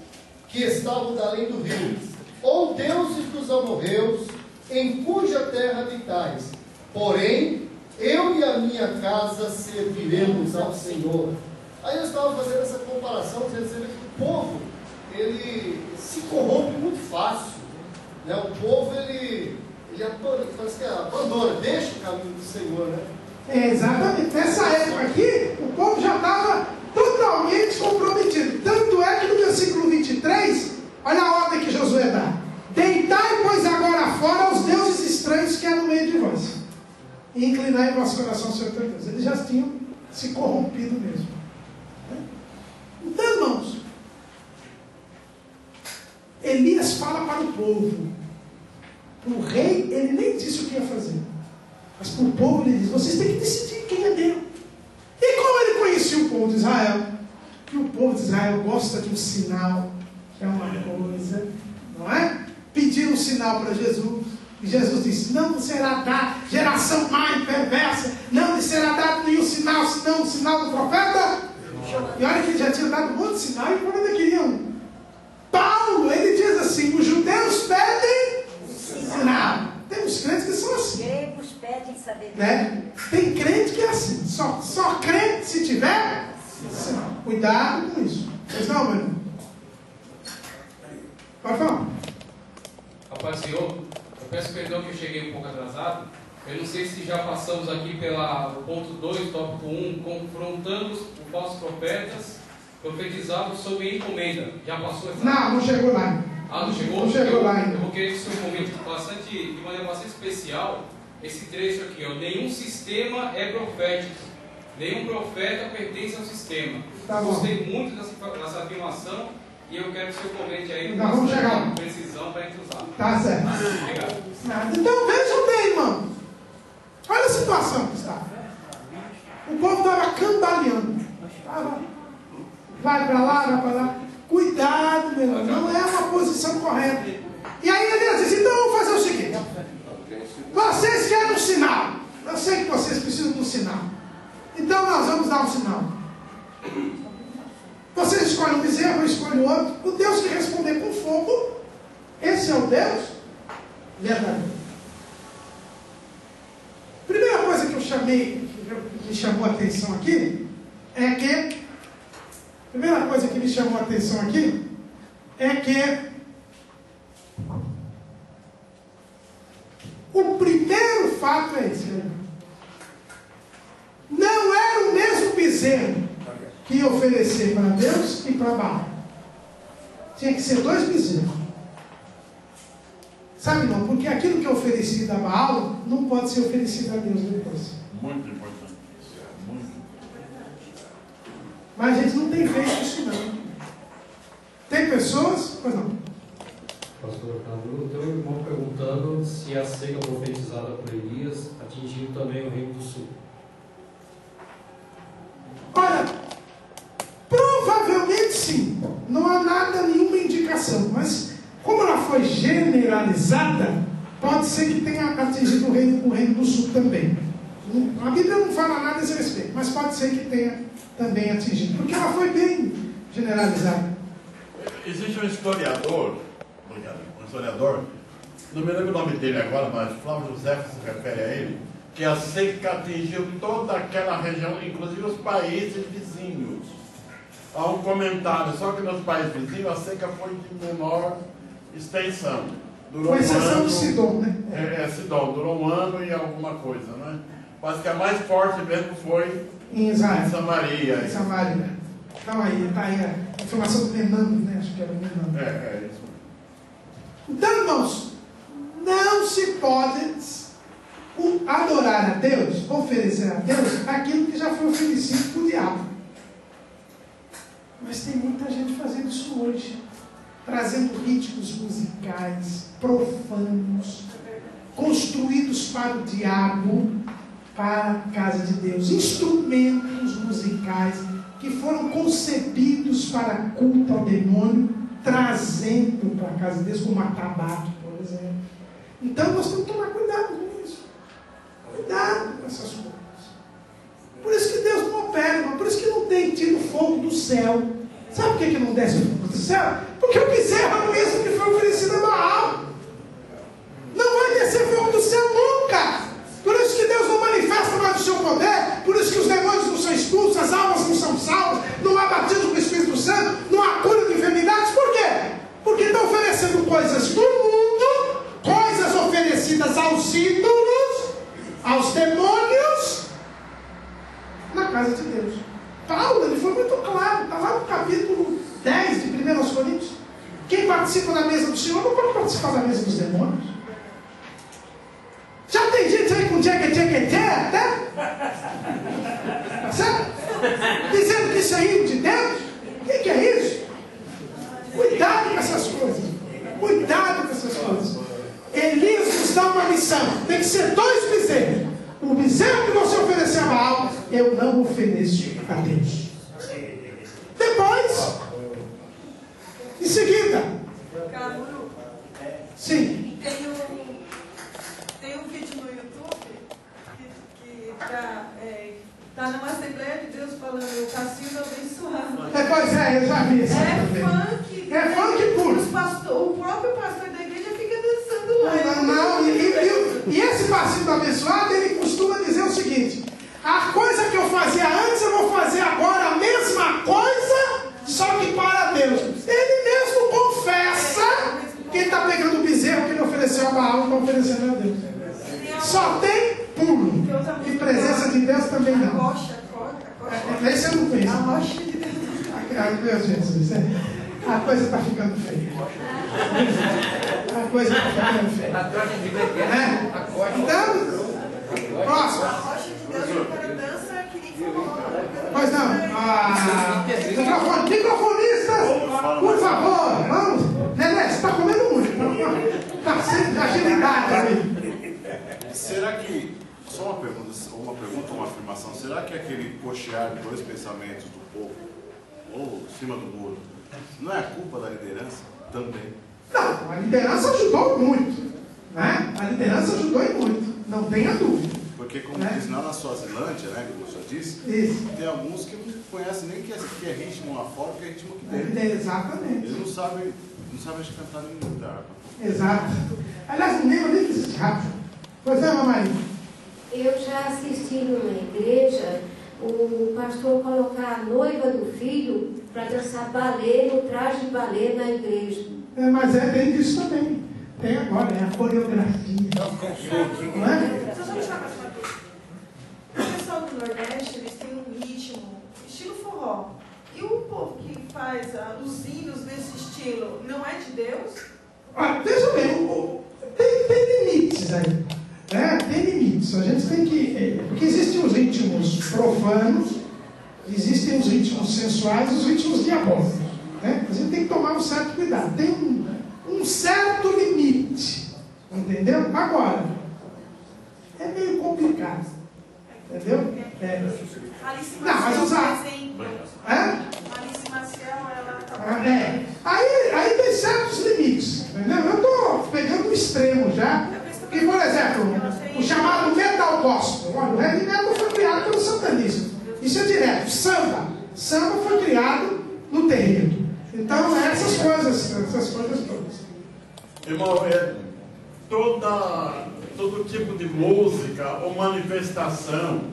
que estavam da além do rio, ou deuses dos amorreus, em cuja terra habitais. Porém, eu e a minha casa serviremos ao Senhor. Aí eu estava fazendo essa comparação, dizendo que o povo, ele se corrompe muito fácil. Né? O povo, ele abandona, deixa o caminho do Senhor, né? Exatamente. Nessa época aqui, o povo já estava totalmente comprometido. Tanto é que no versículo 23, olha a ordem que Josué dá. Deitai, pois, agora fora os deuses estranhos que há no meio de vós, e inclinai o vosso coração ao Senhor teu Deus. Eles já tinham se corrompido mesmo. Então, irmãos, Elias fala para o povo. Para o rei, ele nem disse o que ia fazer. Mas para o povo, ele diz, vocês têm que decidir quem é Deus. E como ele conhecia o povo de Israel? Que o povo de Israel gosta de um sinal, que é uma coisa, não é? Pediram um sinal para Jesus. E Jesus disse, não será dado, geração má e perversa, não lhe será dado nenhum sinal, senão o sinal do profeta. E olha que ele já tinha dado um monte de sinal, e quando ele queria um. Paulo, ele diz assim, os judeus pedem sinal. Tem uns crentes que são assim. Gregos pedem sabedoria. Né? Tem crente que é assim, só crente se tiver sinal. Cuidado com isso. Pois não, meu irmão? Pode falar. Rapaz, Senhor, eu peço perdão que eu cheguei um pouco atrasado. Eu não sei se já passamos aqui pelo ponto 2, tópico 1, confrontando os falsos profetas, profetizavam sobre encomenda. Já passou essa? Não chegou lá. Ah, não chegou? Não chegou lá ainda. Eu vou querer que o senhor comente de maneira bastante especial esse trecho aqui. Ó. Nenhum sistema é profético. Nenhum profeta pertence ao sistema. Tá bom. Gostei muito dessa afirmação e eu quero que o senhor comente aí com precisão para a gente usar. Tá certo. Obrigado. Então vejam bem, irmão. Olha a situação que está. O povo estava cambaleando. Vai para lá, vai para lá. Cuidado, meu irmão. Não é uma posição correta. E aí ele diz, então vamos fazer o seguinte. Vocês querem um sinal. Eu sei que vocês precisam de um sinal. Então nós vamos dar um sinal. Vocês escolhem um bezerro, eu escolho outro. O Deus que responder com fogo, esse é o Deus verdadeiro. me chamou a atenção aqui é que, a primeira coisa que me chamou a atenção aqui é que o primeiro fato é esse. Não era o mesmo bezerro que ia oferecer para Deus e para Baal. Tinha que ser 2 bezerros. Sabe não? Porque aquilo que é oferecido a Baal não pode ser oferecido a Deus depois. Muito importante. Muito importante. Mas a gente não tem feito isso não. Tem pessoas... Pois não. Pastor Cadu, tem um irmão perguntando se a seca profetizada por Elias atingiu também o Reino do Sul. Olha, provavelmente sim. Não há nada, nenhuma indicação. Mas, como ela foi generalizada, pode ser que tenha atingido o Reino do Sul também. A Bíblia não fala nada a esse respeito, mas pode ser que tenha também atingido. Porque ela foi bem generalizada. Existe um historiador, não me lembro o nome dele agora, mas Flávio José se refere a ele, que a seca atingiu toda aquela região, inclusive os países vizinhos. Há um comentário, só que nos países vizinhos a seca foi de menor extensão. Durou com exceção um ano, de Sidom, né? Sidom, durou 1 ano e alguma coisa, né? Mas que a mais forte mesmo foi em Israel. Em Samaria. Em Samaria. Então aí, está aí a informação do Menando, né? Acho que era o Menando. É isso. Então, irmãos, não se pode adorar a Deus, oferecer a Deus aquilo que já foi oferecido por diabo. Mas tem muita gente fazendo isso hoje, trazendo ritmos musicais profanos, construídos para o diabo, para a casa de Deus, instrumentos musicais que foram concebidos para culto ao demônio, trazendo para a casa de Deus, como atabaque, por exemplo. Então nós temos que tomar cuidado com isso. Cuidado com essas coisas. Por isso que Deus não opera, por isso que não tem tido fogo do céu. Sabe por que não desce fogo do céu? Porque o bezerro é o mesmo que foi oferecido a Baal. Não vai descer fogo do céu nunca. Por isso que Deus não manifesta mais o seu poder, por isso que os demônios não são expulsos, as almas não são salvas, não há batismo com o Espírito Santo, não há cura de enfermidades. Por quê? Porque estão oferecendo coisas do mundo, coisas oferecidas aos ídolos, aos demônios, na casa de Deus. Paulo, ele foi muito claro, está lá no capítulo 10 de 1 Coríntios. Quem participa da mesa do Senhor não pode participar da mesa dos demônios. Já tem gente aí com tcheque até? Certo? Dizendo que isso é hino de Deus? O que é isso? Cuidado com essas coisas. Cuidado com essas coisas. Elias nos dá uma missão. Tem que ser 2 bezerros. O bezerro que você oferecer a Baal, eu não ofereço a Deus. Depois, em seguida, sim. Tem um vídeo no YouTube que está numa Assembleia de Deus falando, eu está sendo abençoado. Pois é, eu já vi isso. É funk puro. O próprio pastor da igreja fica dançando lá. Não, e esse passinho do abençoado, ele costuma dizer o seguinte: a coisa que eu fazia antes, eu vou fazer agora a mesma coisa, só que para Deus. Ele mesmo confessa que ele está pegando o bezerro que ele ofereceu a Baal e está oferecendo a Deus. Só tem puro. E presença de Deus também não. Esse eu não conheço. A rocha de Deus. Meu Jesus, a coisa está ficando feia. A coisa está ficando feia. Então, próximo. A rocha de Deus é para dança que nem Pois não. Microfonistas, por favor, vamos. Nené, você está comendo muito. Está sem agilidade aí. Será que, só uma pergunta ou uma afirmação, será que aquele cochear de 2 pensamentos do povo, ou em cima do muro, não é culpa da liderança também? Não, a liderança ajudou muito. Né? A liderança ajudou e muito, não tenha dúvida. Porque, como diz lá na Suazilândia, né, como eu já disse, tem alguns que não conhecem nem que é ritmo lá fora, que é ritmo aqui dentro. Exatamente. Eles não sabem acho que cantar nem lugar. Exato. Aliás, não lembro nem que existe rápido. Pois é, mamãe. Eu já assisti numa igreja o pastor colocar a noiva do filho para dançar balé, no traje de balé na igreja. Mas tem disso também. Tem agora, é a coreografia. Não é? O pessoal do Nordeste, eles têm um ritmo, estilo forró. E o povo que faz os hinos desse estilo, não é de Deus? Veja bem, tem limites aí. Né? Tem limites. A gente tem que... Porque existem os ritmos profanos, existem os ritmos sensuais e os ritmos diabólicos. Né? A gente tem que tomar um certo cuidado. Tem um certo limite. Entendeu? Agora, é meio complicado. Entendeu? Alice Não, mas usar. Alice Maciel, ela Aí tem certos limites. Entendeu? Eu estou pegando um extremo já. Porque, por exemplo, o chamado metal gospel. Olha, o heavy metal foi criado pelo satanismo. Isso é direto. Samba. Samba foi criado no terreiro. Então, essas coisas todas. Irmão, todo tipo de música ou manifestação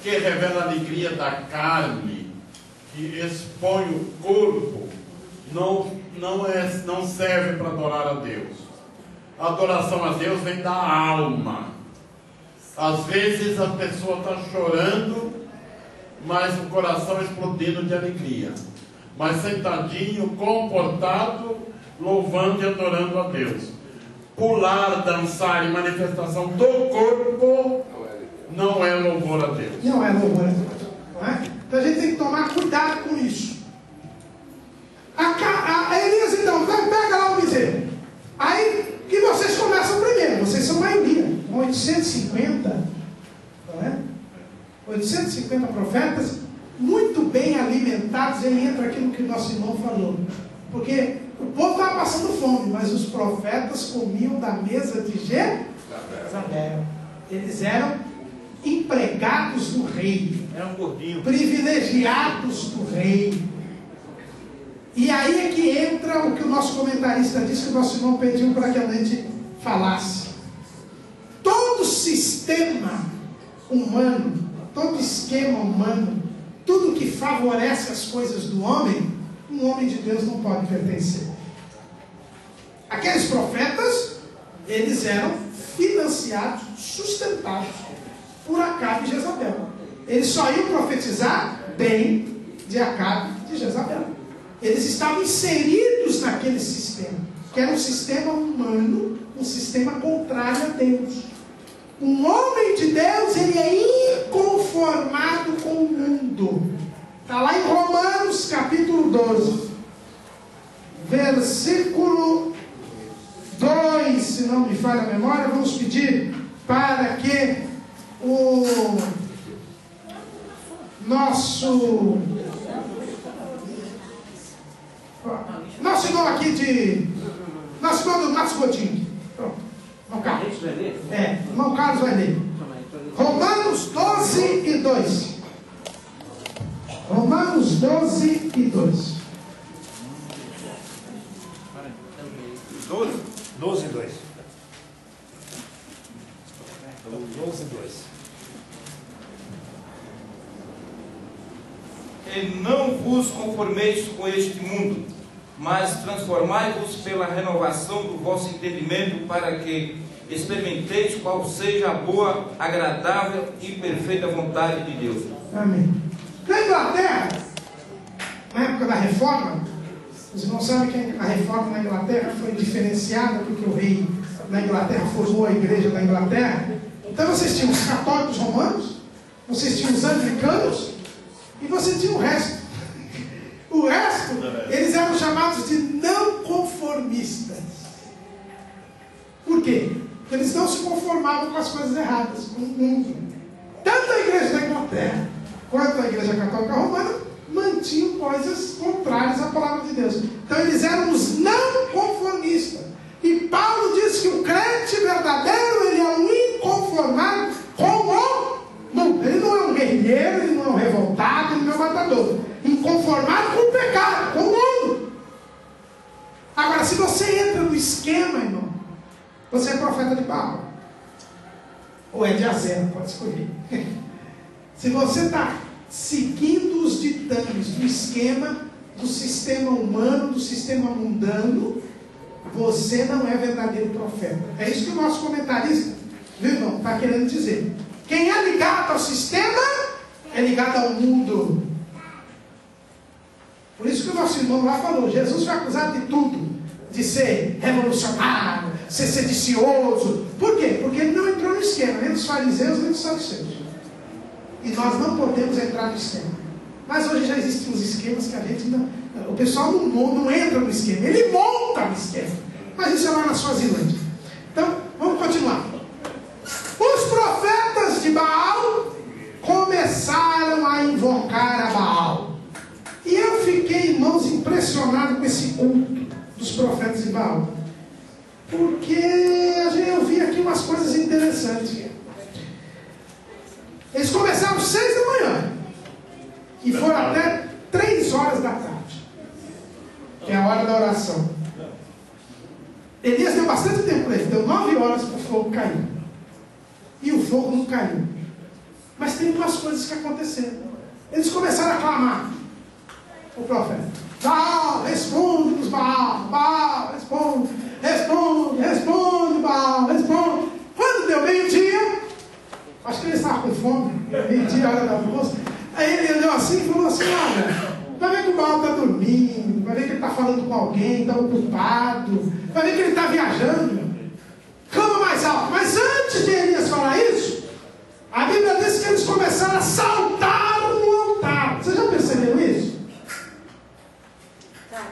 que revela a alegria da carne, que expõe o corpo, não serve para adorar a Deus. A adoração a Deus vem da alma. Às vezes a pessoa está chorando, mas o coração explodindo de alegria. Mas sentadinho, comportado, louvando e adorando a Deus. Pular, dançar e manifestação do corpo não é louvor a Deus. Não é louvor a Deus. Não é? Então a gente tem que tomar cuidado com isso. Elias, então, pega lá o bezerro. Aí que vocês começam primeiro, vocês são maioria. Com 850, não é? 850 profetas, muito bem alimentados. Ele entra aqui no que nosso irmão falou. Porque o povo estava passando fome, mas os profetas comiam da mesa de Jezabel. Eles eram empregados do rei, eram gordinhos, privilegiados do rei. E aí é que entra o que o nosso comentarista disse, que o nosso irmão pediu para que a gente falasse. Todo sistema humano, todo esquema humano, tudo que favorece as coisas do homem, um homem de Deus não pode pertencer. Aqueles profetas, eles eram financiados, sustentados por Acabe e Jezabel. Eles só iam profetizar bem de Acabe e de Jezabel. Eles estavam inseridos naquele sistema, que era um sistema humano, um sistema contrário a Deus. Um homem de Deus, ele é inconformado com o mundo. Está lá em Romanos capítulo 12, versículo 2, se não me falha a memória. Vamos pedir para que o nosso irmão aqui nosso irmão do Matos Godinho. Pronto. Irmão Carlos. Irmão Carlos vai ler. Romanos 12 e 2. Romanos 12 e 2. 12 e 2. 12 e 2. E não vos conformeis com este mundo, mas transformai-vos pela renovação do vosso entendimento, para que experimenteis qual seja a boa, agradável e perfeita vontade de Deus. Amém. Na Inglaterra, na época da Reforma, os irmãos sabem que a Reforma na Inglaterra foi diferenciada porque o rei da Inglaterra formou a igreja da Inglaterra. Então vocês tinham os católicos romanos, vocês tinham os anglicanos e você tinha o resto. O resto, eles eram chamados de não conformistas. Por quê? Porque eles não se conformavam com as coisas erradas, com o mundo. Tanto a igreja da Inglaterra quanto a igreja católica romana mantinham coisas contrárias à palavra de Deus. Então eles eram os não conformistas. E Paulo diz que o crente verdadeiro, ele é um inconformado com o mundo. Ele não é um guerrilheiro, ele não é um revoltado, ele não é um matador. Inconformado com o pecado, com o mundo. Agora, se você entra no esquema, irmão, você é profeta de Baal. ou é de a zero, pode escolher. Se você está seguindo os ditames do esquema, do sistema humano, do sistema mundano, você não é verdadeiro profeta. É isso que o nosso comentarista, viu, irmão, está querendo dizer. Quem é ligado ao sistema é ligado ao mundo. Por isso que o nosso irmão lá falou, Jesus foi acusado de tudo, de ser revolucionário, ser sedicioso. Por quê? Porque ele não entrou no esquema, nem dos fariseus, nem dos saduceus. E nós não podemos entrar no esquema. Mas hoje já existem uns esquemas que a gente não... O pessoal não entra no esquema, ele monta no esquema. Mas isso é lá na Suazilândia. Então, vamos continuar. Os profetas de Baal começaram a invocar a Baal. E eu fiquei, irmãos, impressionado com esse culto dos profetas de Baal. Porque eu vi aqui umas coisas interessantes. Eles começaram 6 da manhã. E foram até 3 horas da tarde. Que é a hora da oração. Elias deu bastante tempo para ele. Deu 9 horas para o fogo cair. E o fogo não caiu. Mas tem umas coisas que aconteceram. Eles começaram a clamar. O profeta: Baal, responde-nos, Baal. Baal, responde. Responde, responde, Baal, responde. Quando deu meio-dia, acho que ele estava com fome, meio-dia, hora da almoço. Aí ele olhou assim e falou assim: olha, vai ver que o Baal está dormindo, vai ver que ele está falando com alguém, está ocupado, vai ver que ele está viajando. Clama mais alto. Mas antes de Elias falar isso, a Bíblia diz que eles começaram a saltar no altar. Vocês já perceberam isso?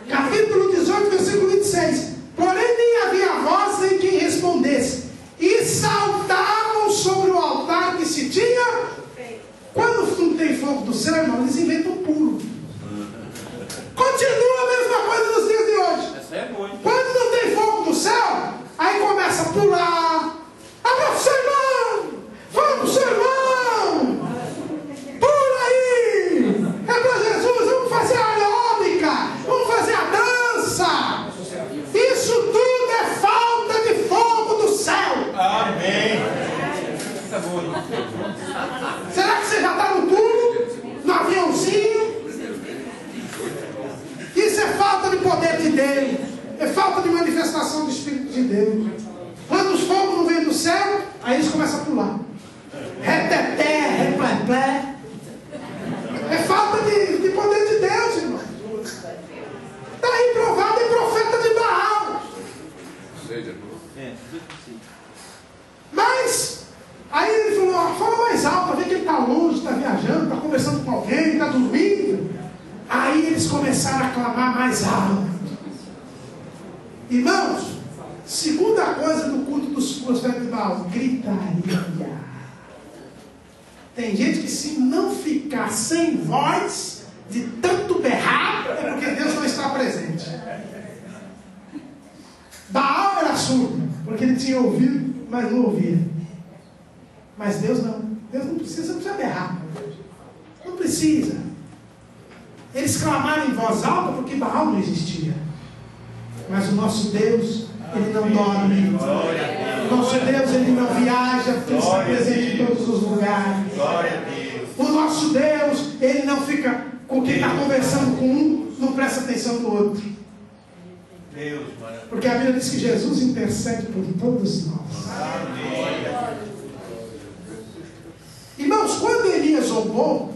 Capítulo 18, versículo 26. Porém nem havia voz nem quem respondesse, e saltavam sobre o altar que se tinha. Quando não tem fogo do céu, irmão, eles inventam um pulo. Continua a mesma coisa nos dias de hoje. Essa é boa, hein? Quando não tem fogo do céu, aí começa a pular. Abra o seu irmão! Vamos, seu irmão! Pula aí! É para Jesus, vamos fazer a aeróbica, vamos fazer a dança. Isso tudo é falta de fogo do céu. Amém. Tá bom. Será que você já está no pulo? No aviãozinho? Isso é falta de poder de Deus. É falta de manifestação do Espírito de Deus. Quando os fogos não vêm do céu, aí eles começam a pular. Reteté, repleplé. É falta de poder de Deus, irmão. Está reprovado em profeta de Baal. Mas, aí ele falou: fala mais alto, vê que ele está longe, está viajando, está conversando com alguém, está dormindo. Aí eles começaram a clamar mais alto. Irmãos, segunda coisa do culto dos profetas de Baal: gritaria. Tem gente que, se não ficar sem voz, de tanto berrar, é porque Deus não está presente. Baal era surdo, porque ele tinha ouvido, mas não ouvia. Mas Deus não. Deus não precisa berrar. Não precisa. Eles clamaram em voz alta porque Baal não existia. Mas o nosso Deus, ele não dorme. O nosso Deus, ele não viaja, porque ele está presente em todos os lugares. O nosso Deus, ele não fica com quem está conversando com um, não presta atenção no outro. Porque a Bíblia diz que Jesus intercede por todos nós. Irmãos, quando Elias zombou,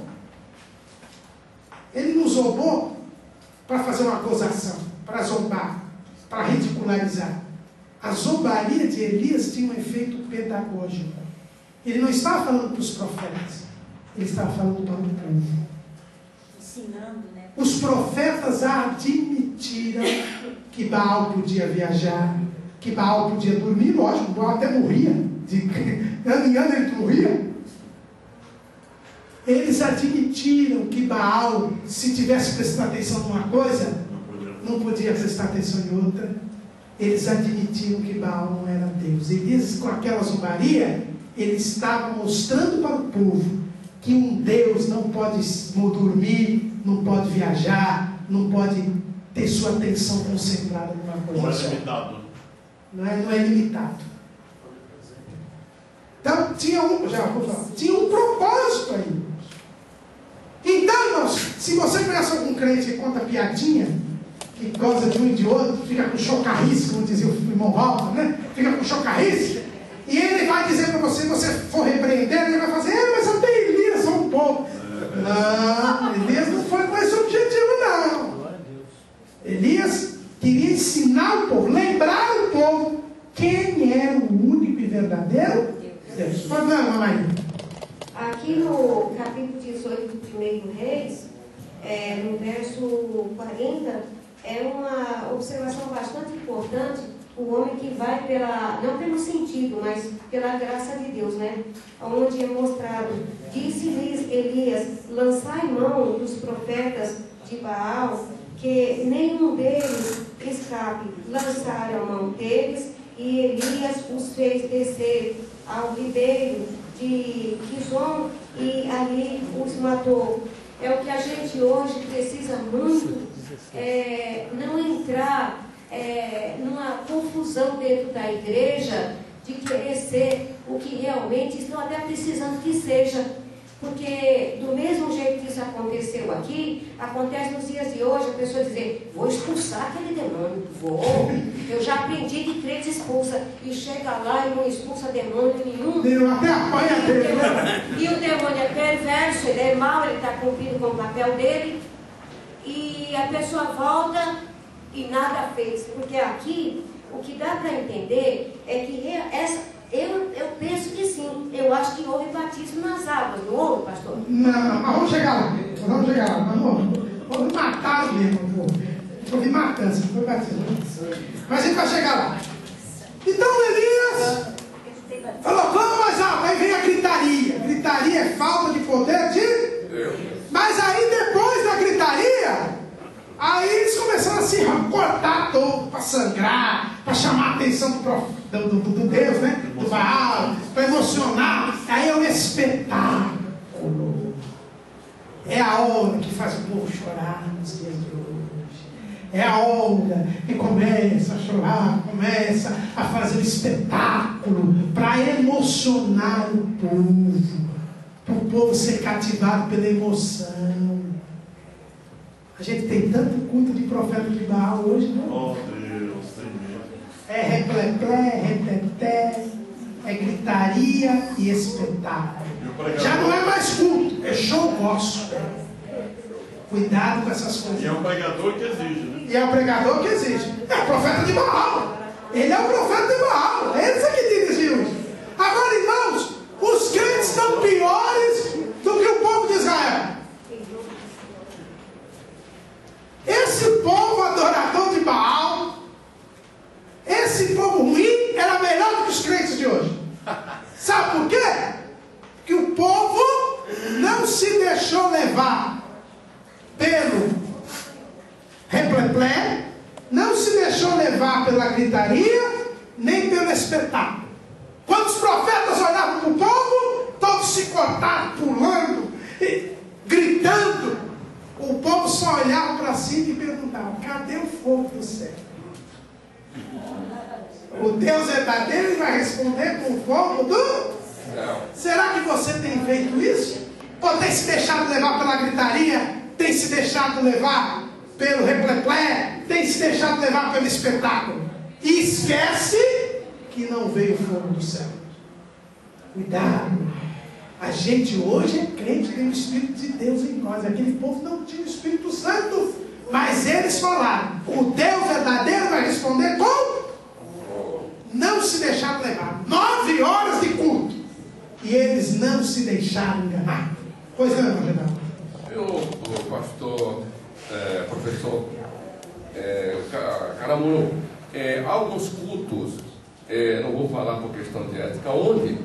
ele não zombou para fazer uma acusação, para zombar, para ridicularizar. A zombaria de Elias tinha um efeito pedagógico. Ele não estava falando para os profetas, ele estava falando para o povo. Ensinando, né? Os profetas admitiram que Baal podia viajar, que Baal podia dormir. Lógico, Baal até morria. De ano em ano ele morria. Eles admitiram que Baal, se tivesse prestado atenção numa coisa, não podia prestar atenção em outra. Eles admitiram que Baal não era Deus. Elias, com aquela zombaria, ele estava mostrando para o povo que um Deus não pode dormir, não pode viajar, não pode ter sua atenção concentrada numa coisa só. Não é limitado. Não é limitado. Então, tinha um propósito aí. Então, irmãos, se você conhece algum crente que conta piadinha, que goza de um e de outro, fica com chocarrice, como dizia o irmão Walter, né? Fica com chocarrice, e ele vai dizer para você, se você for repreender, ele vai fazer, mas até Elias só um pouco. Não, Elias não foi com esse objetivo, não. Elias queria ensinar o povo, lembrar o povo quem era o único e verdadeiro Deus. Mas não, mamãe. Aqui no capítulo 18 do 1 Reis, no verso 40, é uma observação bastante importante. O homem que vai não pelo sentido, mas pela graça de Deus, né? Onde é mostrado, disse-lhes Elias, lançai mão dos profetas de Baal, que nenhum deles escape. Lançaram a mão deles, e Elias os fez descer ao ribeiro de Quizon, e ali os matou. É o que a gente hoje precisa muito, não entrar numa confusão dentro da igreja de querer ser o que realmente estão até precisando que seja, porque do mesmo jeito que isso aconteceu aqui, acontece nos dias de hoje, a pessoa dizer, vou expulsar aquele demônio, eu já aprendi que crente expulsa, e chega lá e não expulsa demônio nenhum, e o demônio é perverso, ele é mau, ele está cumprindo com o papel dele, e a pessoa volta e nada fez, porque aqui o que dá para entender é que eu penso que sim, eu acho que houve batismo nas águas, não houve, pastor? Não, mas vamos chegar lá, vamos matar mesmo, houve matança, não foi batismo, mas a gente vai chegar lá. Então Elias falou, vamos mais alto, aí vem a gritaria é falta de poder de Deus. Mas aí depois da gritaria, aí eles começaram a se cortar todo, para sangrar, para chamar a atenção do Deus, né? Do Baal, para emocionar. Aí é um espetáculo. É a hora que faz o povo chorar nos dias de hoje. É a hora que começa a chorar, começa a fazer um espetáculo para emocionar o povo, para o povo ser cativado pela emoção. A gente tem tanto culto de profeta de Baal hoje, não? Oh Deus, tem medo. É repleplé, reteté, é gritaria e espetáculo. Já não é mais culto, é show gospel. Cuidado com essas coisas. E é um pregador que exige, né? E é o pregador que exige. É o profeta de Baal. Ele é o profeta de Baal. Eles é que dirigiam isso. Agora, irmãos, os crentes estão piores do que o povo de Israel. Esse povo adorador de Baal, esse povo ruim, era melhor do que os crentes de hoje. Sabe por quê? Porque o povo não se deixou levar pelo repleplé, não se deixou levar pela gritaria, nem pelo espetáculo. Quando os profetas olhavam para o povo, todos se cortaram, pulando, gritando. O povo só olhava para si e perguntava, cadê o fogo do céu? O Deus verdadeiro, ele vai responder com o fogo do céu. Será que você tem feito isso? Ou tem se deixado levar pela gritaria? Tem se deixado levar pelo repleplé? Tem se deixado levar pelo espetáculo? E esquece que não veio o fogo do céu. Cuidado. A gente hoje é crente, tem o Espírito de Deus em nós. Aquele povo não tinha o Espírito Santo, mas eles falaram, o Deus verdadeiro vai responder com não se deixaram levar. 9 horas de culto, e eles não se deixaram enganar. Pois não, Renato? O pastor, professor Caramuru, alguns cultos, não vou falar por questão de ética onde,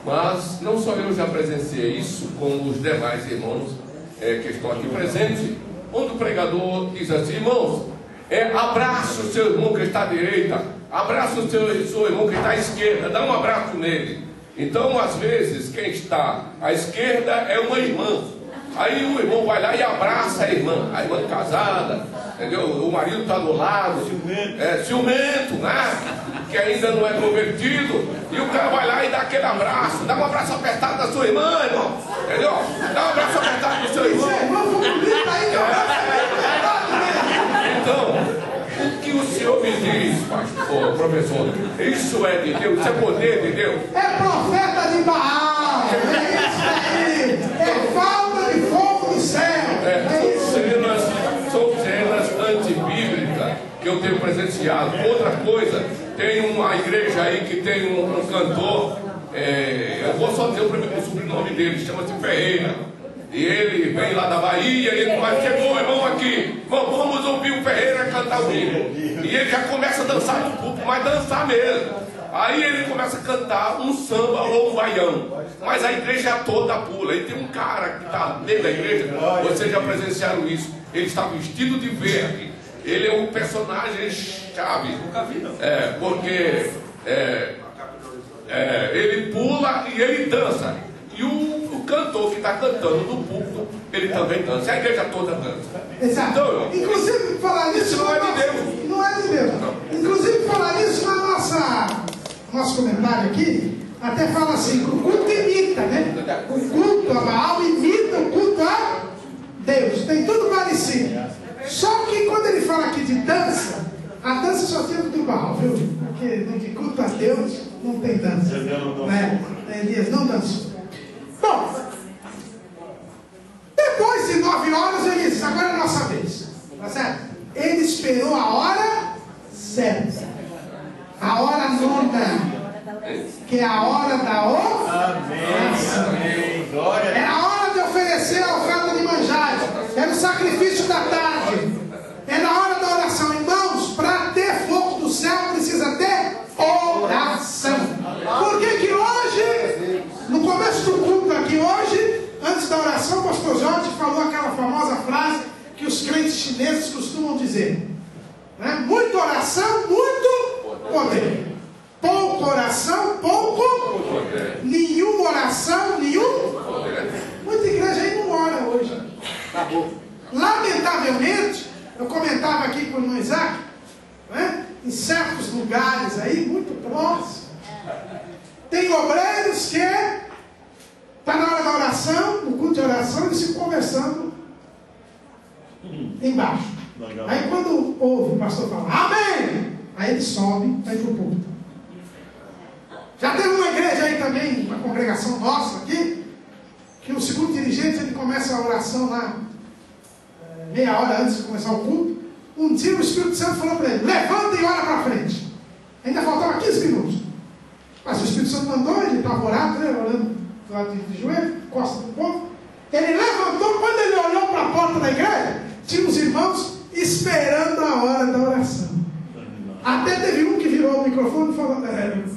mas não só eu já presenciei isso, como os demais irmãos que estão aqui presentes, onde o pregador diz assim, irmãos, abraça o seu irmão que está à direita, abraça o seu irmão que está à esquerda, dá um abraço nele. Então, às vezes, quem está à esquerda é uma irmã. Aí o irmão vai lá e abraça a irmã casada, entendeu? O marido está do lado, ciumento, né? Que ainda não é convertido, e o cara vai lá e dá aquele abraço, dá um abraço apertado da sua irmã, irmão. Entendeu? Dá um abraço apertado do seu irmão. Então, o que o senhor me diz, pastor, professor, isso é de Deus, isso é poder de Deus. É profeta de Baal, é isso aí, é falta de fogo do céu. São cenas antibíblicas que eu tenho presenciado. Outra coisa, tem uma igreja aí que tem um cantor, eu vou só dizer o sobrenome dele, chama-se Ferreira. E ele vem lá da Bahia e ele fala, chegou irmão aqui, vamos ouvir o Ferreira cantar o hino. E ele já começa a dançar no público, mas dançar mesmo. Aí ele começa a cantar um samba ou um baião, mas a igreja toda pula. E tem um cara que está dentro da igreja, vocês já presenciaram isso, ele está vestido de verde, ele é um personagem chave, porque ele pula e ele dança. E o cantor que está cantando no púlpito, ele também dança. A igreja toda dança. Exato. Então, inclusive, falar nisso não é de Deus. Não é de Deus. Não. Inclusive, falar nisso na nosso comentário aqui, até fala assim, o culto imita, né? O culto a Baal imita o culto a Deus. Tem tudo parecido. Só que quando ele fala aqui de dança, a dança só tem do Baal, viu? Porque de culto a Deus não tem dança. Né? Elias não dançou. Bom, depois de 9 horas, ele disse, agora é a nossa vez. Tá certo? Ele esperou a hora certa. A hora nona. Que é a hora da oração. Era a hora de oferecer a oferta de manjares. Era o sacrifício da tarde. Era a hora da oração. Irmãos, para ter fogo do céu, precisa ter oração. Por que hoje, no começo do culto aqui hoje, antes da oração, o pastor Jorge falou aquela famosa frase que os crentes chineses costumam dizer, né? Muita oração, muito poder. Pouca oração, pouco poder. Nenhuma oração, nenhum poder. Muita igreja aí não ora hoje. Acabou. Lamentavelmente, eu comentava aqui com o irmão Isaac, né? Em certos lugares aí, muito próximos, tem obreiros que está na hora da oração, no culto de oração, eles ficam conversando embaixo. Aí quando ouve o pastor falar amém, aí ele sobe, vai para o púlpito. Já teve uma igreja aí também, uma congregação nossa aqui, que o segundo dirigente ele começa a oração lá meia hora antes de começar o culto. Um dia o Espírito Santo falou para ele, levanta e ora para frente. Ainda faltava 15 minutos. Mas o Espírito Santo mandou, ele estava orando, né, orando lá de joelho, costa do povo. Ele levantou, quando ele olhou para a porta da igreja, tinha os irmãos esperando a hora da oração. Até teve um que virou o microfone, falou,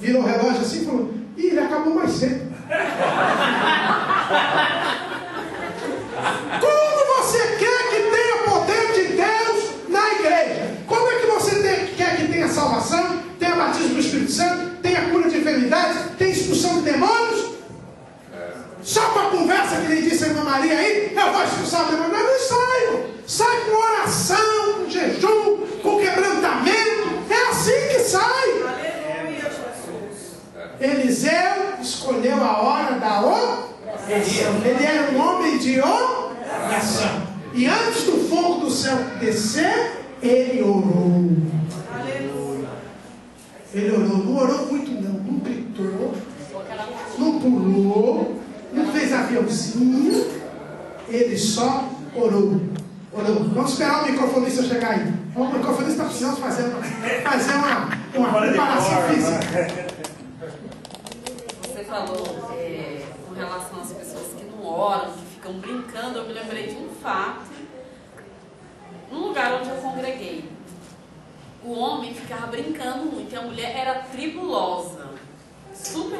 virou o relógio assim e falou, ih, ele acabou mais cedo. Como você quer que tenha poder de Deus na igreja? Como é que você quer que tenha salvação, tenha batismo do Espírito Santo, tenha cura de enfermidades, tenha expulsão de demônios? Só com a conversa que ele disse a irmã Maria aí, eu vou expulsar o demônio. Não sai. Sai com oração, com jejum, com quebrantamento. É assim que sai. Aleluia, Jesus. Eliseu escolheu a hora da oração. Ele era um homem de oração. E antes do fogo do céu descer, ele orou. Aleluia. Ele orou. Não orou muito não. Não gritou. Não pulou. Não fez aviãozinho. Ele só orou. Vamos esperar o microfonista chegar aí. O microfonista está precisando fazer uma preparação física. Você falou com relação às pessoas que não oram, que ficam brincando. Eu me lembrei de um fato. Num lugar onde eu congreguei, o homem ficava brincando muito e a mulher era tribulosa. Super.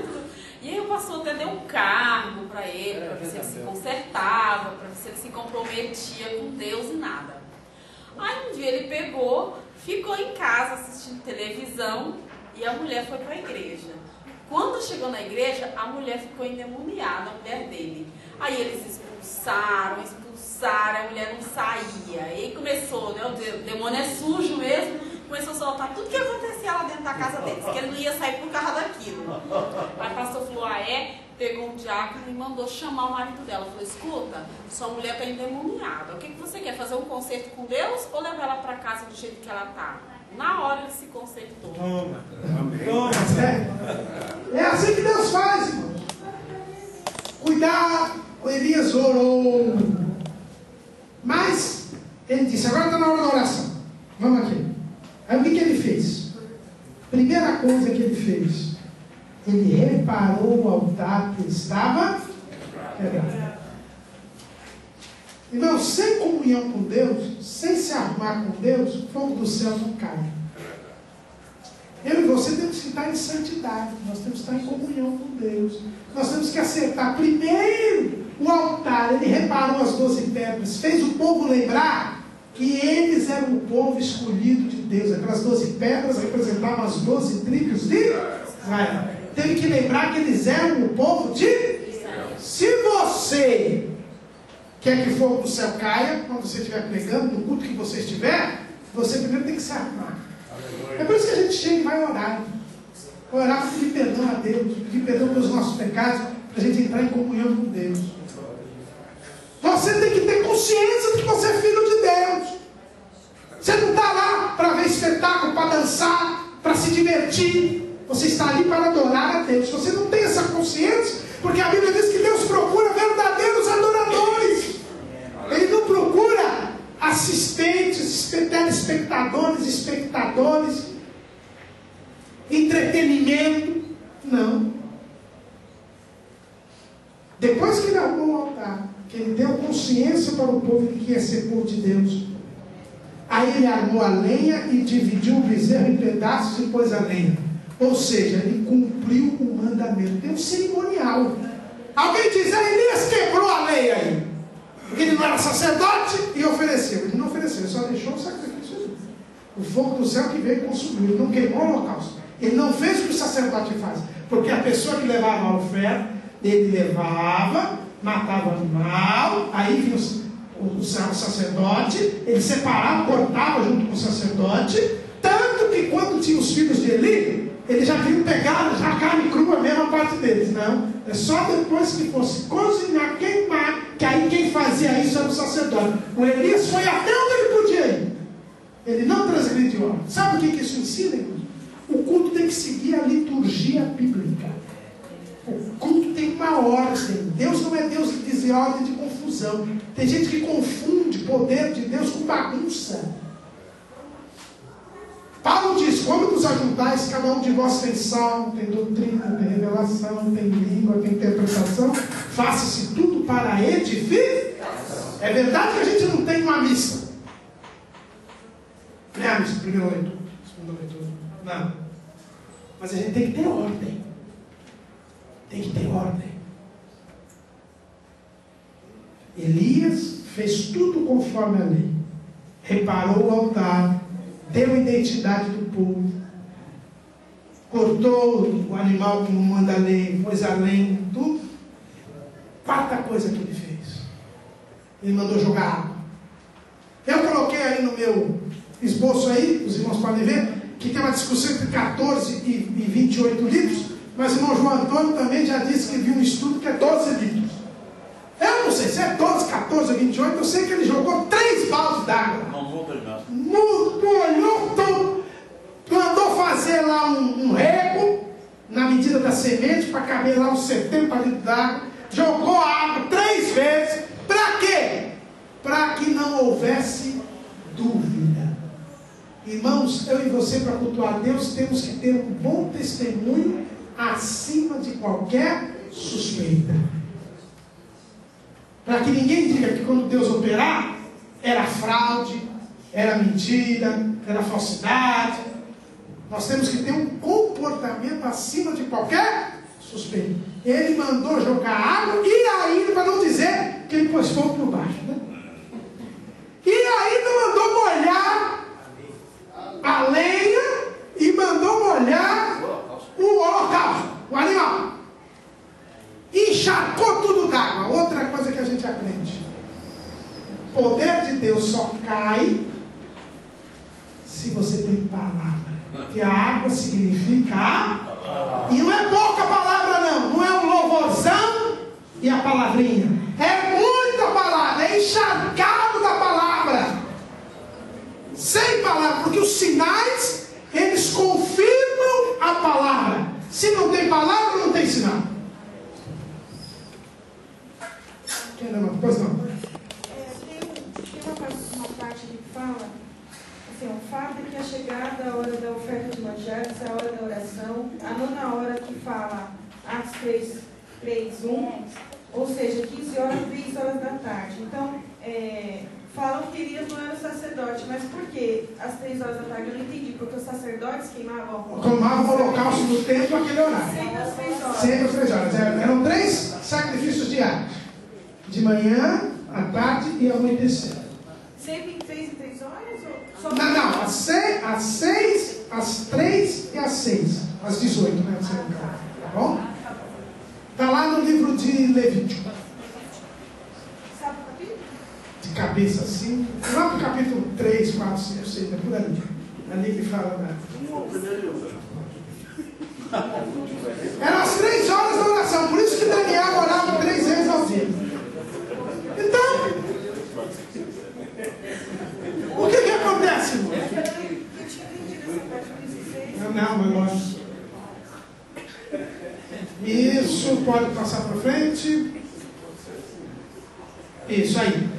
E aí o pastor até deu um cargo para ele, para ver se ele se consertava, para ver se ele se comprometia com Deus e nada. Aí um dia ele pegou, ficou em casa assistindo televisão e a mulher foi para a igreja. Quando chegou na igreja, a mulher ficou endemoniada, a mulher dele. Aí eles expulsaram, a mulher não saía. Aí começou, né, o demônio é sujo mesmo, começou a soltar tudo que acontecia lá dentro da casa deles, que ele não ia sair por causa daquilo. Aí o pastor falou, diácono e mandou chamar o marido dela. Falou, escuta, sua mulher está endemoniada. O que você quer? Fazer um concerto com Deus ou levar ela para casa do jeito que ela está? Na hora ele se consertou. Toma. É assim que Deus faz, irmão. Cuidado, Elias orou. Mas ele disse, agora está na hora da oração. Vamos aqui. Aí o que ele fez? Primeira coisa que ele fez, ele reparou o altar que estava quebrado. Irmão, sem comunhão com Deus, sem se arrumar com Deus, o fogo do céu não cai. Eu e você temos que estar em santidade, nós temos que estar em comunhão com Deus. Nós temos que acertar primeiro o altar. Ele reparou as 12 pedras, fez o povo lembrar que eles eram o povo escolhido de Deus. Aquelas 12 pedras representavam as 12 tribos de Israel. Teve que lembrar que eles eram o povo de Israel. Se você quer que o fogo do céu caia, quando você estiver pregando, no culto que você estiver, você primeiro tem que se arrumar. É por isso que a gente chega e vai orar. Vai orar para pedir perdão a Deus, pedir perdão pelos nossos pecados, para a gente entrar em comunhão com Deus. Você tem que ter consciência de que você é filho de Deus. Você não está lá para ver espetáculo, para dançar, para se divertir. Você está ali para adorar a Deus. Você não tem essa consciência, porque a Bíblia diz que Deus procura verdadeiros adoradores. Ele não procura assistentes, telespectadores, espectadores, entretenimento. Não. Depois que ele arrumou o altar, que ele deu consciência para o povo que ia ser povo de Deus, aí ele armou a lenha e dividiu o bezerro em pedaços e pôs a lenha. Ou seja, ele cumpriu o mandamento. Tem um cerimonial. Alguém diz, Elias quebrou a lei aí, porque ele não era sacerdote e ofereceu. Ele não ofereceu, ele só deixou o sacrifício. O fogo do céu que veio e consumiu. Ele não queimou o holocausto. Ele não fez o que o sacerdote faz. Porque a pessoa que levava a oferta, ele levava, matava o animal, aí vinha o sacerdote, ele separava, cortava junto com o sacerdote, tanto que quando tinha os filhos de Eli, eles já queriam pegar já a carne crua, a mesma parte deles. Não, é só depois que fosse cozinhar, queimar, que aí quem fazia isso era o sacerdote. O Elias foi até onde ele podia ir. Ele não transgrediu. Sabe o que isso ensina, irmão? O culto tem que seguir a liturgia bíblica. O culto tem uma ordem. Deus não é Deus de dizer ordem de confusão. Tem gente que confunde o poder de Deus com bagunça. Paulo diz, quando nos ajuntais, cada um de vós tem salmo, tem doutrina, tem revelação, tem língua, tem interpretação, faça-se tudo para edificação. É verdade que a gente não tem uma missa. Não é a missa, primeira leitura, segunda leitura. Não. Mas a gente tem que ter ordem. Tem que ter ordem. Elias fez tudo conforme a lei. Reparou o altar, deu identidade do povo, cortou o animal que não manda a lei, pôs a lenha, tudo. Quarta coisa que ele fez, ele mandou jogar água. Eu coloquei aí no meu esboço aí, os irmãos podem ver, que tem uma discussão entre 14 e 28 litros, mas o irmão João Antônio também já disse que viu um estudo que é 12 litros. Eu não sei se é 12, 14 ou 28, eu sei que ele jogou 3 baldes d'água. Não vou terminar. Molhou todo, mandou fazer lá um rego, na medida da semente, para caber lá uns 70 litros d'água, jogou a água 3 vezes, para quê? Para que não houvesse dúvida. Irmãos, eu e você, para cultuar Deus, temos que ter um bom testemunho acima de qualquer suspeita. Para que ninguém diga que quando Deus operar, era fraude, era mentira, era falsidade. Nós temos que ter um comportamento acima de qualquer suspeita. Ele mandou jogar água e ainda, para não dizer que ele pôs fogo por baixo, né? E ainda mandou molhar a lenha e mandou molhar o holocausto, o animal. E encharcou tudo d'água. Outra coisa que a gente aprende: o poder de Deus só cai se você tem palavra. Porque a água significa e não é pouca palavra, não. Não é um louvorzão e a palavrinha. É muita palavra, é encharcado da palavra. Sem palavra, porque os sinais, eles confirmam a palavra. Se não tem palavra, não tem sinal. Pois não. Tem uma parte que fala, assim, o fato é que a chegada, a hora da oferta de manjares, a hora da oração, a nona hora que fala Atos 3:1, ou seja, 15 horas, 3 horas da tarde. Então, falam que Elias não era sacerdote, mas por que às 3 horas da tarde? Eu não entendi, porque os sacerdotes queimavam o holocausto no templo aquele horário. Sempre às 3 horas. Sempre às 3 horas. Eram 3 sacrifícios diários. De manhã, à tarde e ao anoitecer. Sempre em 3 e 3 horas? Ou só Não, às 6, às 3 e às 6. Às 18, né? Tá bom? Está lá no livro de Levítico. Sabe o capítulo? De cabeça assim. Lá no capítulo 3, 4, 5, 6, é por ali. Ali que fala da. Eram as 3 horas da oração. Por isso que Daniel orava 3 vezes ao dia. Então, o que acontece, irmão? Não, mas lógico. Isso, pode passar para frente. Isso aí.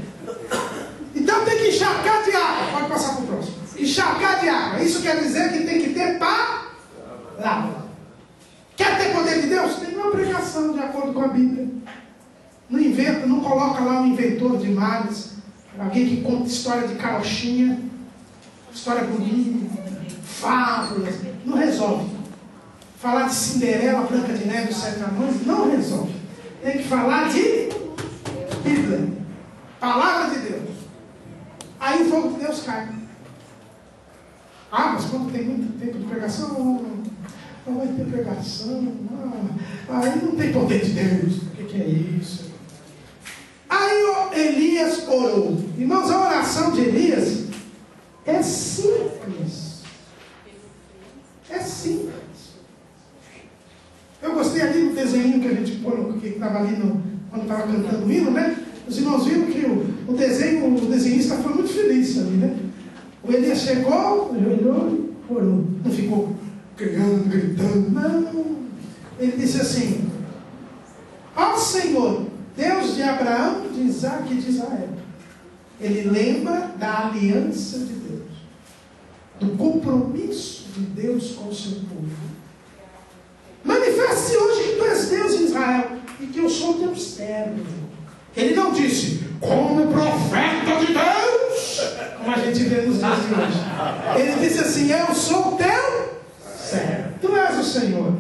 Então tem que encharcar de água. Pode passar para o próximo. Encharcar de água. Isso quer dizer que tem que ter palavra. Quer ter poder de Deus? Tem uma pregação de acordo com a Bíblia. Não inventa, não coloca lá um inventor de males, alguém que conta história de carochinha, história bonita, fábulas, não resolve. Falar de Cinderela, Branca de Neve e os 7 Anões, não resolve. Tem que falar de Bíblia, palavra de Deus. Aí o fogo de Deus cai. Ah, mas quando tem muito tempo de pregação, não vai ter pregação, aí não tem poder de Deus. O que é isso? Aí Elias orou. Irmãos, a oração de Elias é simples. É simples. Eu gostei ali do desenho que a gente pôs, que estava ali quando estava cantando o hino, né? Os irmãos viram que o desenhista foi muito feliz ali, né? O Elias chegou, ajoelhou e orou. Não ficou gritando, não. Ele disse assim: ó Senhor, Deus de Abraão, de Isaac e de Israel. Ele lembra da aliança de Deus, do compromisso de Deus com o seu povo. Manifeste hoje que tu és Deus em Israel e que eu sou teu servo. Ele não disse, como profeta de Deus, como a gente vê nos dias de hoje. Ele disse assim, eu sou teu servo. Tu és o Senhor.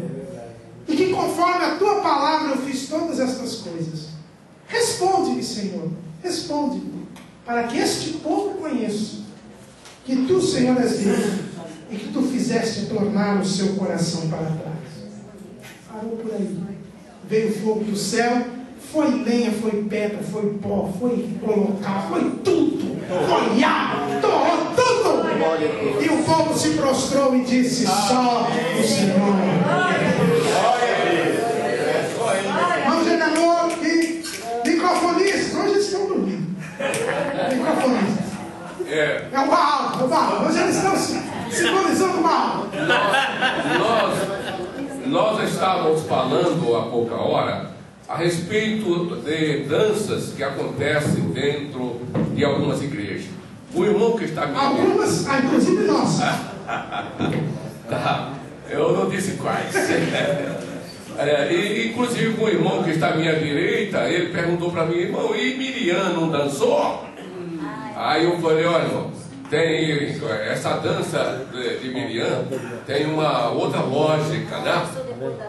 E que conforme a tua palavra eu fiz todas estas coisas. Responde-me, Senhor, responde-me, para que este povo conheça que tu, Senhor, és Deus e que tu fizeste tornar o seu coração para trás. Parou por aí. Veio fogo do céu, foi lenha, foi pedra, foi pó, foi holocausto, foi tudo, foi água, torrou tudo. E o povo se prostrou e disse, só o Senhor. Vamos gerador e microfonistas, hoje eles estão dormindo. Microfonistas. É o Baal. Hoje eles estão simbolizando o Baal. Nós estávamos falando há pouca hora a respeito de danças que acontecem dentro de algumas igrejas. O irmão que está me algumas, inclusive nós. Tá, eu não disse quais. Inclusive o irmão que está à minha direita, ele perguntou para mim, irmão, e Miriam não dançou? Aí eu falei, olha, irmão, tem essa dança de Miriam, tem uma outra lógica, né?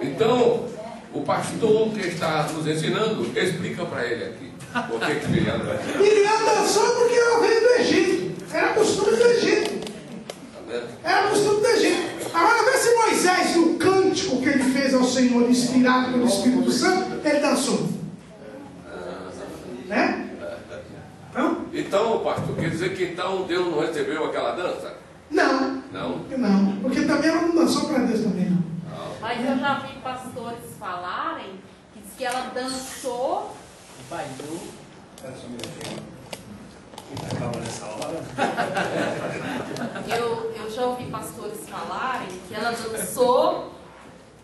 Então, o pastor que está nos ensinando, explica para ele aqui. Por que Miriam não dançou? Miriam dançou porque ela veio do Egito. Era costume do Egito. Era costume do Egito. Agora vê se Moisés, no cântico que ele fez ao Senhor, inspirado pelo Espírito Santo, ele dançou. Né? Então, pastor, quer dizer que então Deus não recebeu aquela dança? Não. Não, porque também ela não dançou para Deus também, não. Mas eu já vi pastores falarem que diz que ela dançou Baidu. Eu já ouvi pastores falarem que ela dançou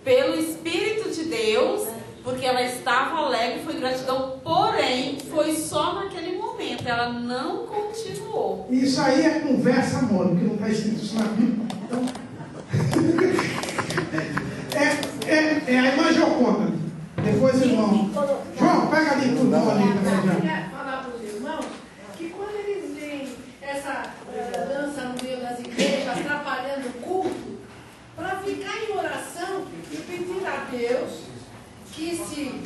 pelo Espírito de Deus, porque ela estava alegre, foi gratidão, porém, foi só naquele momento, ela não continuou. Isso aí é conversa mole, que não está escrito isso na Bíblia. Então, é a irmã Joconda. Depois, irmão. João, pega ali tudo ali também já. Eu quero falar para os irmãos que quando eles veem essa dança no meio das igrejas, atrapalhando o culto, para ficar em oração e pedir a Deus que se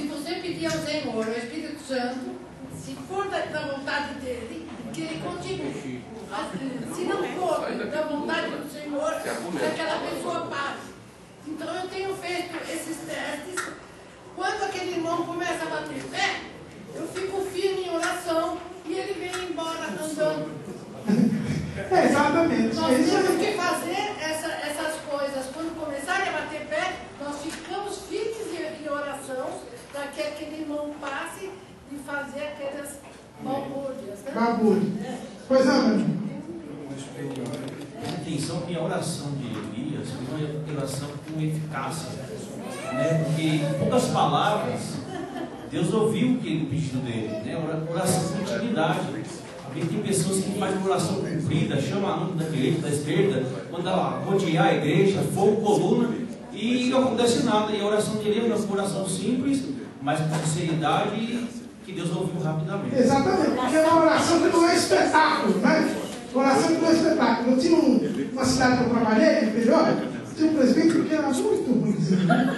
você pedir ao Senhor, ao Espírito Santo, se for da vontade dele, que ele continue. Se não for da vontade do Senhor, que aquela pessoa passe. Então eu tenho feito esses testes. Quando aquele irmão começa a bater pé, eu fico firme em oração e ele vem embora andando. Exatamente. Nós temos que fazer essas coisas. Quando começarem a bater pé, nós ficamos firmes em oração para que aquele irmão passe e fazer aquelas balbúrdias. Né? Balbúrdia. Pois não, meu irmão. A atenção que a oração de Elias foi uma oração com eficácia, né? Porque em poucas palavras Deus ouviu o que ele pediu dele, né? Oração com intimidade. Tem pessoas que fazem oração cumprida, chama a nome da direita, da esquerda, manda rodear a igreja, fogo, coluna, e não acontece nada. E a oração de Elias é uma oração simples, mas com sinceridade, que Deus ouviu rapidamente. Exatamente, porque é uma oração que não é espetáculo, né? Oração que não é espetáculo. Eu tinha uma cidade que eu trabalhei, no interior, tinha um presbítero que era muito ruimzinho, né?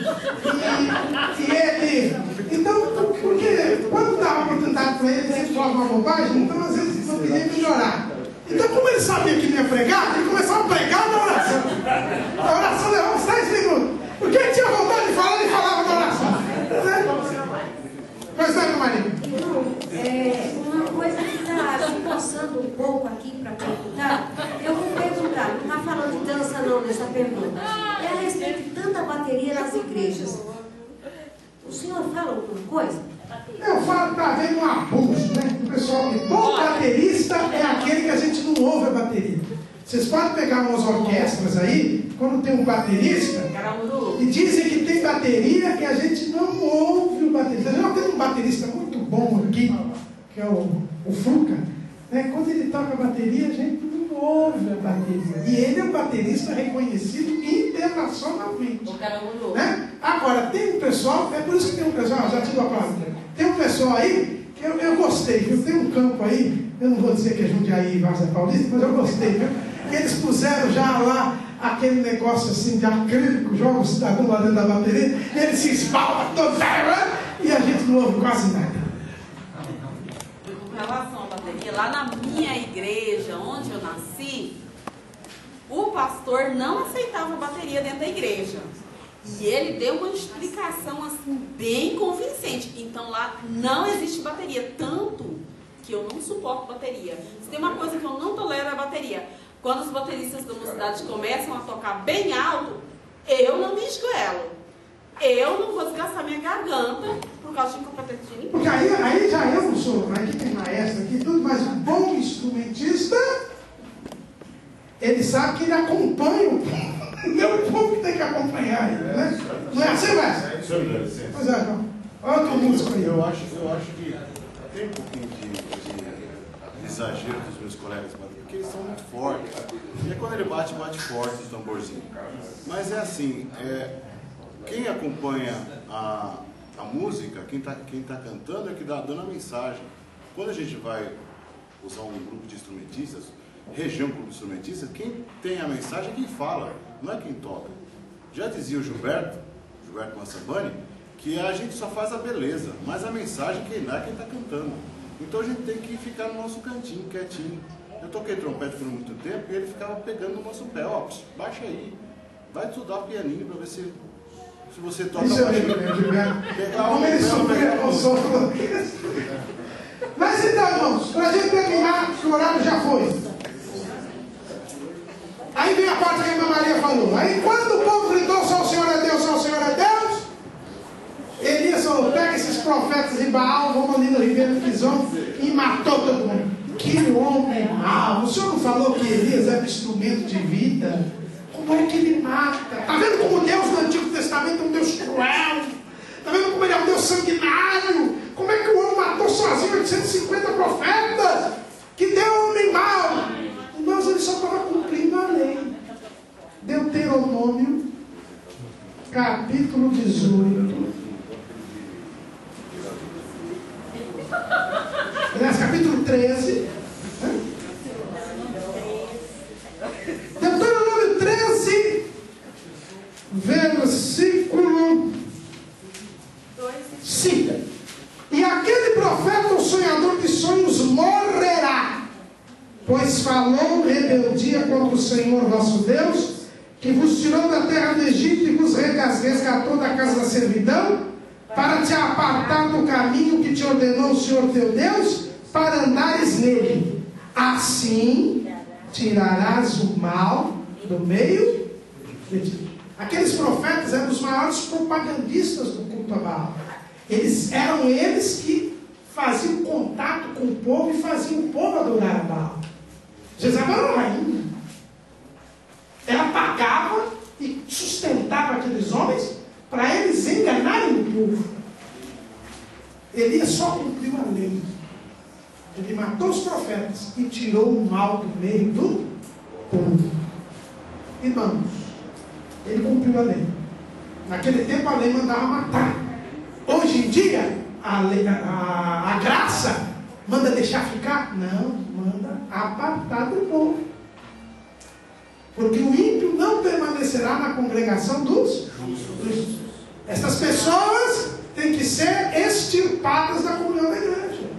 E ele... Então, porque quando dava a oportunidade para ele, ele sempre falava uma bobagem, então às vezes não queria melhorar. Então, como ele sabia que ele ia pregar, ele começava a pregar na oração. A oração levava uns 10 minutos. Porque ele tinha vontade de falar, ele falava na oração. Pois é, meu marido. Uma coisa que está se coçando um pouco aqui para perguntar, eu vou perguntar, não está falando de dança não nessa pergunta, é a respeito de tanta bateria nas igrejas. O senhor fala alguma coisa? Eu falo que está havendo um abuso, né? O pessoal que bom baterista é aquele que a gente não ouve a bateria. Vocês podem pegar umas orquestras aí, quando tem um baterista, e dizem que tem bateria que a gente não ouve o baterista. Já tem um baterista muito bom aqui, que é o Fuca, né? Quando ele toca a bateria, a gente não ouve a bateria. E ele é um baterista reconhecido internacionalmente. Né? Agora, tem um pessoal, é por isso que tem um pessoal, já tive a palavra, tem um pessoal aí que eu gostei, viu? Tem um campo aí, eu não vou dizer que é Jundiaí e Várzea Paulista, mas eu gostei, viu? Eles puseram já lá aquele negócio assim de acrílico, joga o cidadão lá dentro da bateria, e ele se espalma todo, e a gente não ouve quase nada. Com relação à bateria, lá na minha igreja, onde eu nasci, o pastor não aceitava bateria dentro da igreja. E ele deu uma explicação assim, bem convincente. Então lá não existe bateria, tanto que eu não suporto bateria. Se tem uma coisa que eu não tolero é a bateria. Quando os bateristas da mocidade começam a tocar bem alto, eu não me esgoelo. Eu não vou desgastar minha garganta por causa de incompetência de ninguém. Porque aí já eu não sou, aqui tem maestro, aqui tudo, mas um bom instrumentista, ele sabe que ele acompanha o povo. Não o povo que tem que acompanhar ele, né? Não é assim, mestre? Pois é, João. Olha o músico aí. Eu acho que tem um pouquinho de exagero dos meus colegas, porque eles são muito fortes. E aí quando ele bate forte o tamborzinho. Mas é assim, quem acompanha a música, quem tá cantando é que dá dando a mensagem. Quando a gente vai usar um grupo de instrumentistas, região grupo de instrumentistas, quem tem a mensagem é quem fala, não é quem toca. Já dizia o Gilberto Massambani, que a gente só faz a beleza, mas a mensagem quem dá é quem está cantando. Então a gente tem que ficar no nosso cantinho, quietinho. Eu toquei trompete por muito tempo e ele ficava pegando no nosso pé, ó, baixa aí, vai estudar pianinho para ver se você toca baixinho. Como ele sofreu com o sopro. Mas então, irmãos, para a gente terminar, que o horário já foi. Aí vem a parte que a irmã Maria falou. Aí quando o povo gritou, só o Senhor é Deus, só o Senhor é Deus, televisão e matou todo mundo. Que homem mau. O senhor não falou que Elias era um instrumento de vida? Como é que ele mata? Está vendo como Deus no Antigo Testamento é um Deus cruel? Está vendo como ele é um Deus sanguinário? Como é que o homem matou sozinho 850 profetas? Que deu homem mau. Irmãos, ele só estava cumprindo a lei. Deuteronômio, capítulo 18. Aliás, capítulo 13. Deuteronômio 13, versículo 5. E aquele profeta, o sonhador de sonhos, morrerá, pois falou rebeldia contra o Senhor vosso Deus, que vos tirou da terra do Egito e vos resgatou da casa da servidão, para te apartar do caminho que te ordenou o Senhor teu Deus, para andares nele. Assim tirarás o mal do meio de ti. Aqueles profetas eram os maiores propagandistas do culto a Baal. Eram eles que faziam contato com o povo e faziam o povo adorar a Baal. Jezabel era uma rainha. Ela pagava e sustentava aqueles homens para eles enganarem o povo. Elias só cumpriu a lei. Ele matou os profetas e tirou o mal do meio do povo. Irmãos, ele cumpriu a lei. Naquele tempo a lei mandava matar. Hoje em dia, a graça manda deixar ficar? Não, manda apartar do povo. Porque o ímpio não permanecerá na congregação dos justos. Essas pessoas têm que ser extirpadas da comunhão da igreja.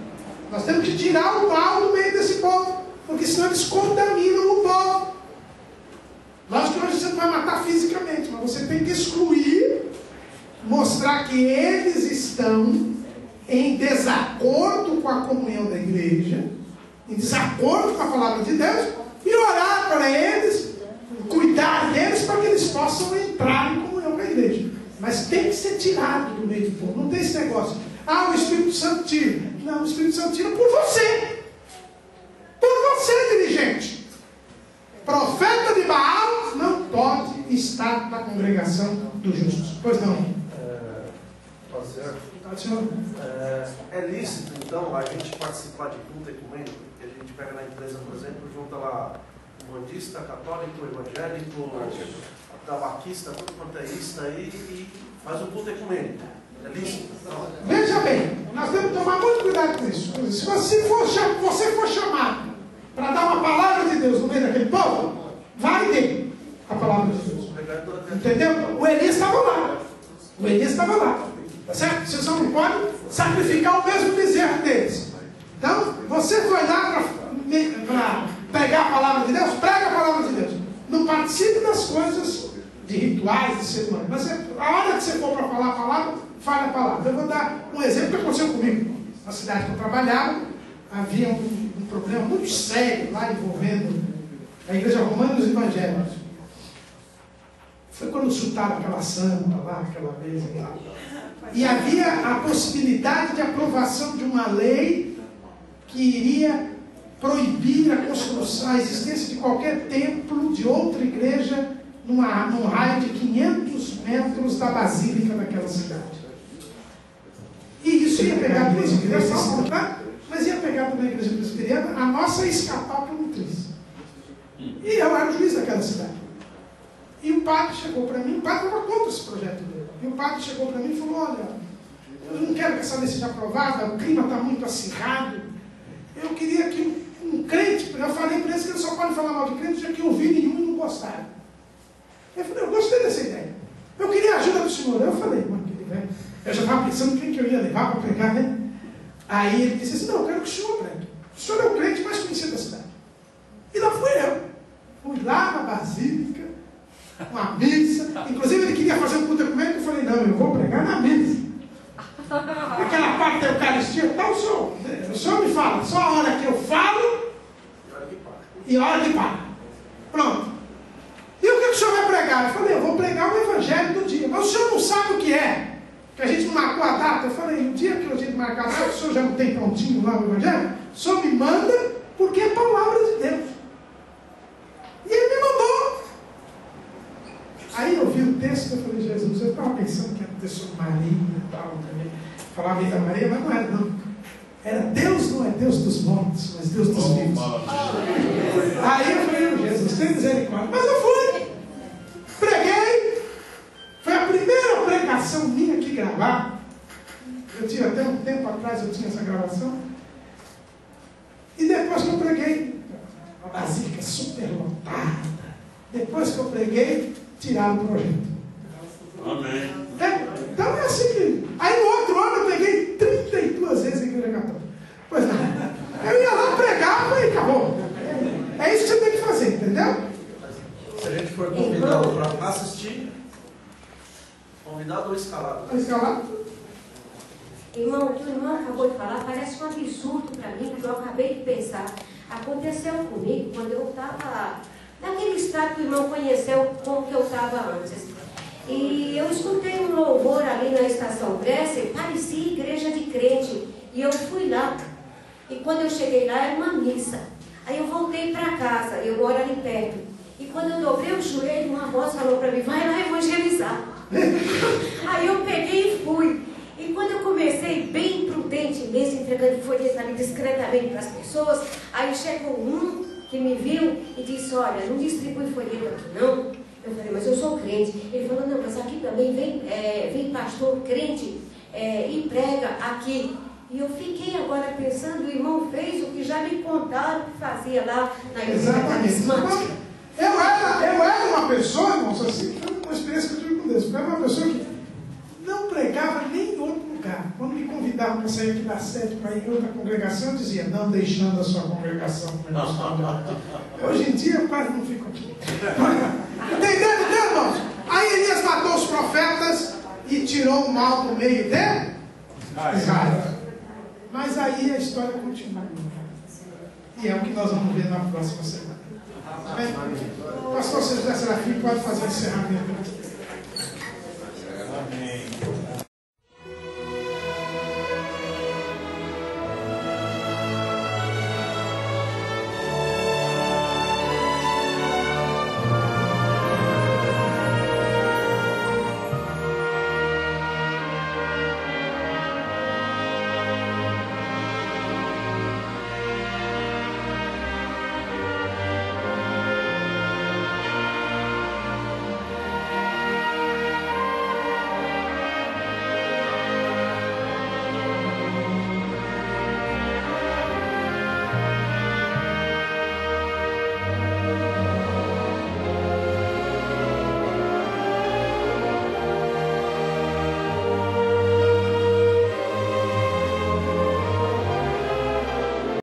Nós temos que tirar o mal do meio desse povo, porque senão eles contaminam o povo. Lógico que hoje você não vai matar fisicamente, mas você tem que excluir, mostrar que eles estão em desacordo com a comunhão da igreja, em desacordo com a palavra de Deus, e orar para eles, cuidar deles para que eles possam entrar em comunhão com a igreja. Mas tem que ser tirado do meio do povo. Não tem esse negócio. Ah, o Espírito Santo tira. Não, o Espírito Santo tira por você. Por você, dirigente. Profeta de Baal não pode estar na congregação dos justos. Pois não. É lícito, então, a gente participar de culto ecumênico, que a gente pega na empresa, por exemplo, junta lá bandista, católico, evangélico, tabaquista, tudo quanto é isso aí, e faz o culto ecumênico. É lícito? Veja bem, nós temos que tomar muito cuidado com isso. Se você for chamado para dar uma palavra de Deus no meio daquele povo, vai ter a palavra de Deus. Entendeu? O Elias estava lá. O Elias estava lá. Tá certo? Você só não pode sacrificar o mesmo bezerro deles. Então, você foi lá para pregar a palavra de Deus? Prega a palavra de Deus. Não participe das coisas de rituais, de cerimônias. Mas a hora que você for para falar a palavra, fale a palavra. Eu vou dar um exemplo que aconteceu comigo. Na cidade que eu trabalhava, havia um problema muito sério lá envolvendo a igreja romana e os evangélicos. Foi quando chutaram aquela santa lá, aquela vez e tal. E havia a possibilidade de aprovação de uma lei que iria proibir a construção, a existência de qualquer templo de outra igreja num raio de 500 metros da basílica daquela cidade. E isso ia pegar duas igrejas, mas ia pegar também a igreja presbiteriana, a nossa ia escapar por um triz. E eu era o juiz daquela cidade. E o padre chegou para mim, o padre estava contra esse projeto dele. E o padre chegou para mim e falou: olha, eu não quero que essa lei seja aprovada, o clima está muito acirrado. Eu queria que um crente, eu falei para eles que eles só podem falar mal de crente, já que eu vi nenhum e não gostaram. Eu falei: eu gostei dessa ideia. Eu queria a ajuda do senhor. Eu falei: mano, eu já estava pensando quem que eu ia levar para pregar, né? Aí ele disse assim: não, eu quero que o senhor pregue. O senhor é o crente mais conhecido da cidade. E lá fui eu. Fui lá na Basílica, uma missa. Inclusive ele queria fazer um culto ecumênico. Eu falei: não, eu vou pregar na missa. Aquela parte da Eucaristia, então o senhor me fala, só a hora que eu falo e a hora que para. Pronto. E o que o senhor vai pregar? Eu falei: eu vou pregar o evangelho do dia. Mas o senhor não sabe o que é. Que a gente não marcou a data. Eu falei, no dia que eu tinha que marcar a data, o senhor já não tem prontinho lá no Evangelho? O senhor me manda, porque é palavra de Deus. E ele me mandou. Aí eu vi o texto e eu falei, Jesus, eu estava pensando que era o texto sobre Maria e tal, também. Falava aí da Maria, mas não era, não. Era Deus, não é Deus dos mortos, mas Deus dos vivos. Aí eu falei, Jesus, tem misericórdia. Mas eu fui, preguei. Foi a primeira pregação minha que gravar. Eu tinha até um tempo atrás, eu tinha essa gravação. E depois que eu preguei, a basílica super lotada. Depois que eu preguei, tiraram o projeto. Amém. Então é assim que... Aí no outro ano eu preguei 32 vezes em igreja católica. Pois não. Eu ia lá, pregava e acabou. É isso que você tem que fazer, entendeu? Se a gente for convidado para assistir, convidado ou escalado? Escalado? Irmão, o que o irmão acabou de falar parece um absurdo para mim, porque eu acabei de pensar. Aconteceu comigo quando eu estava naquele estado que o irmão conheceu como que eu estava antes. E eu escutei um louvor ali na Estação Grécia, parecia igreja de crente. E eu fui lá. E quando eu cheguei lá, era uma missa. Aí eu voltei para casa, eu moro ali perto. E quando eu dobrei o joelho, uma voz falou para mim, vai lá evangelizar. Aí eu peguei e fui. E quando eu comecei, bem prudente mesmo, entregando folhetos ali discretamente para as pessoas, aí chegou um que me viu e disse, olha, não distribui folheto aqui não. Eu falei, mas eu sou crente. Ele falou, não, mas aqui também vem pastor crente e prega aqui. E eu fiquei agora pensando, o irmão fez o que já me contaram que fazia lá na igreja carismática. Eu era uma pessoa, irmãos, assim, foi uma experiência que eu tive com Deus. Eu era uma pessoa que não pregava nem em outro lugar. Quando me convidavam para sair aqui da sede para ir em outra congregação, eu dizia, não deixando a sua congregação. Hoje em dia, eu quase não fico aqui. Entendendo, irmãos? Aí Elias matou os profetas e tirou o mal do meio dele. Mas aí a história continua. E é o que nós vamos ver na próxima semana. Amém? Pastor José Serafim pode fazer o encerramento.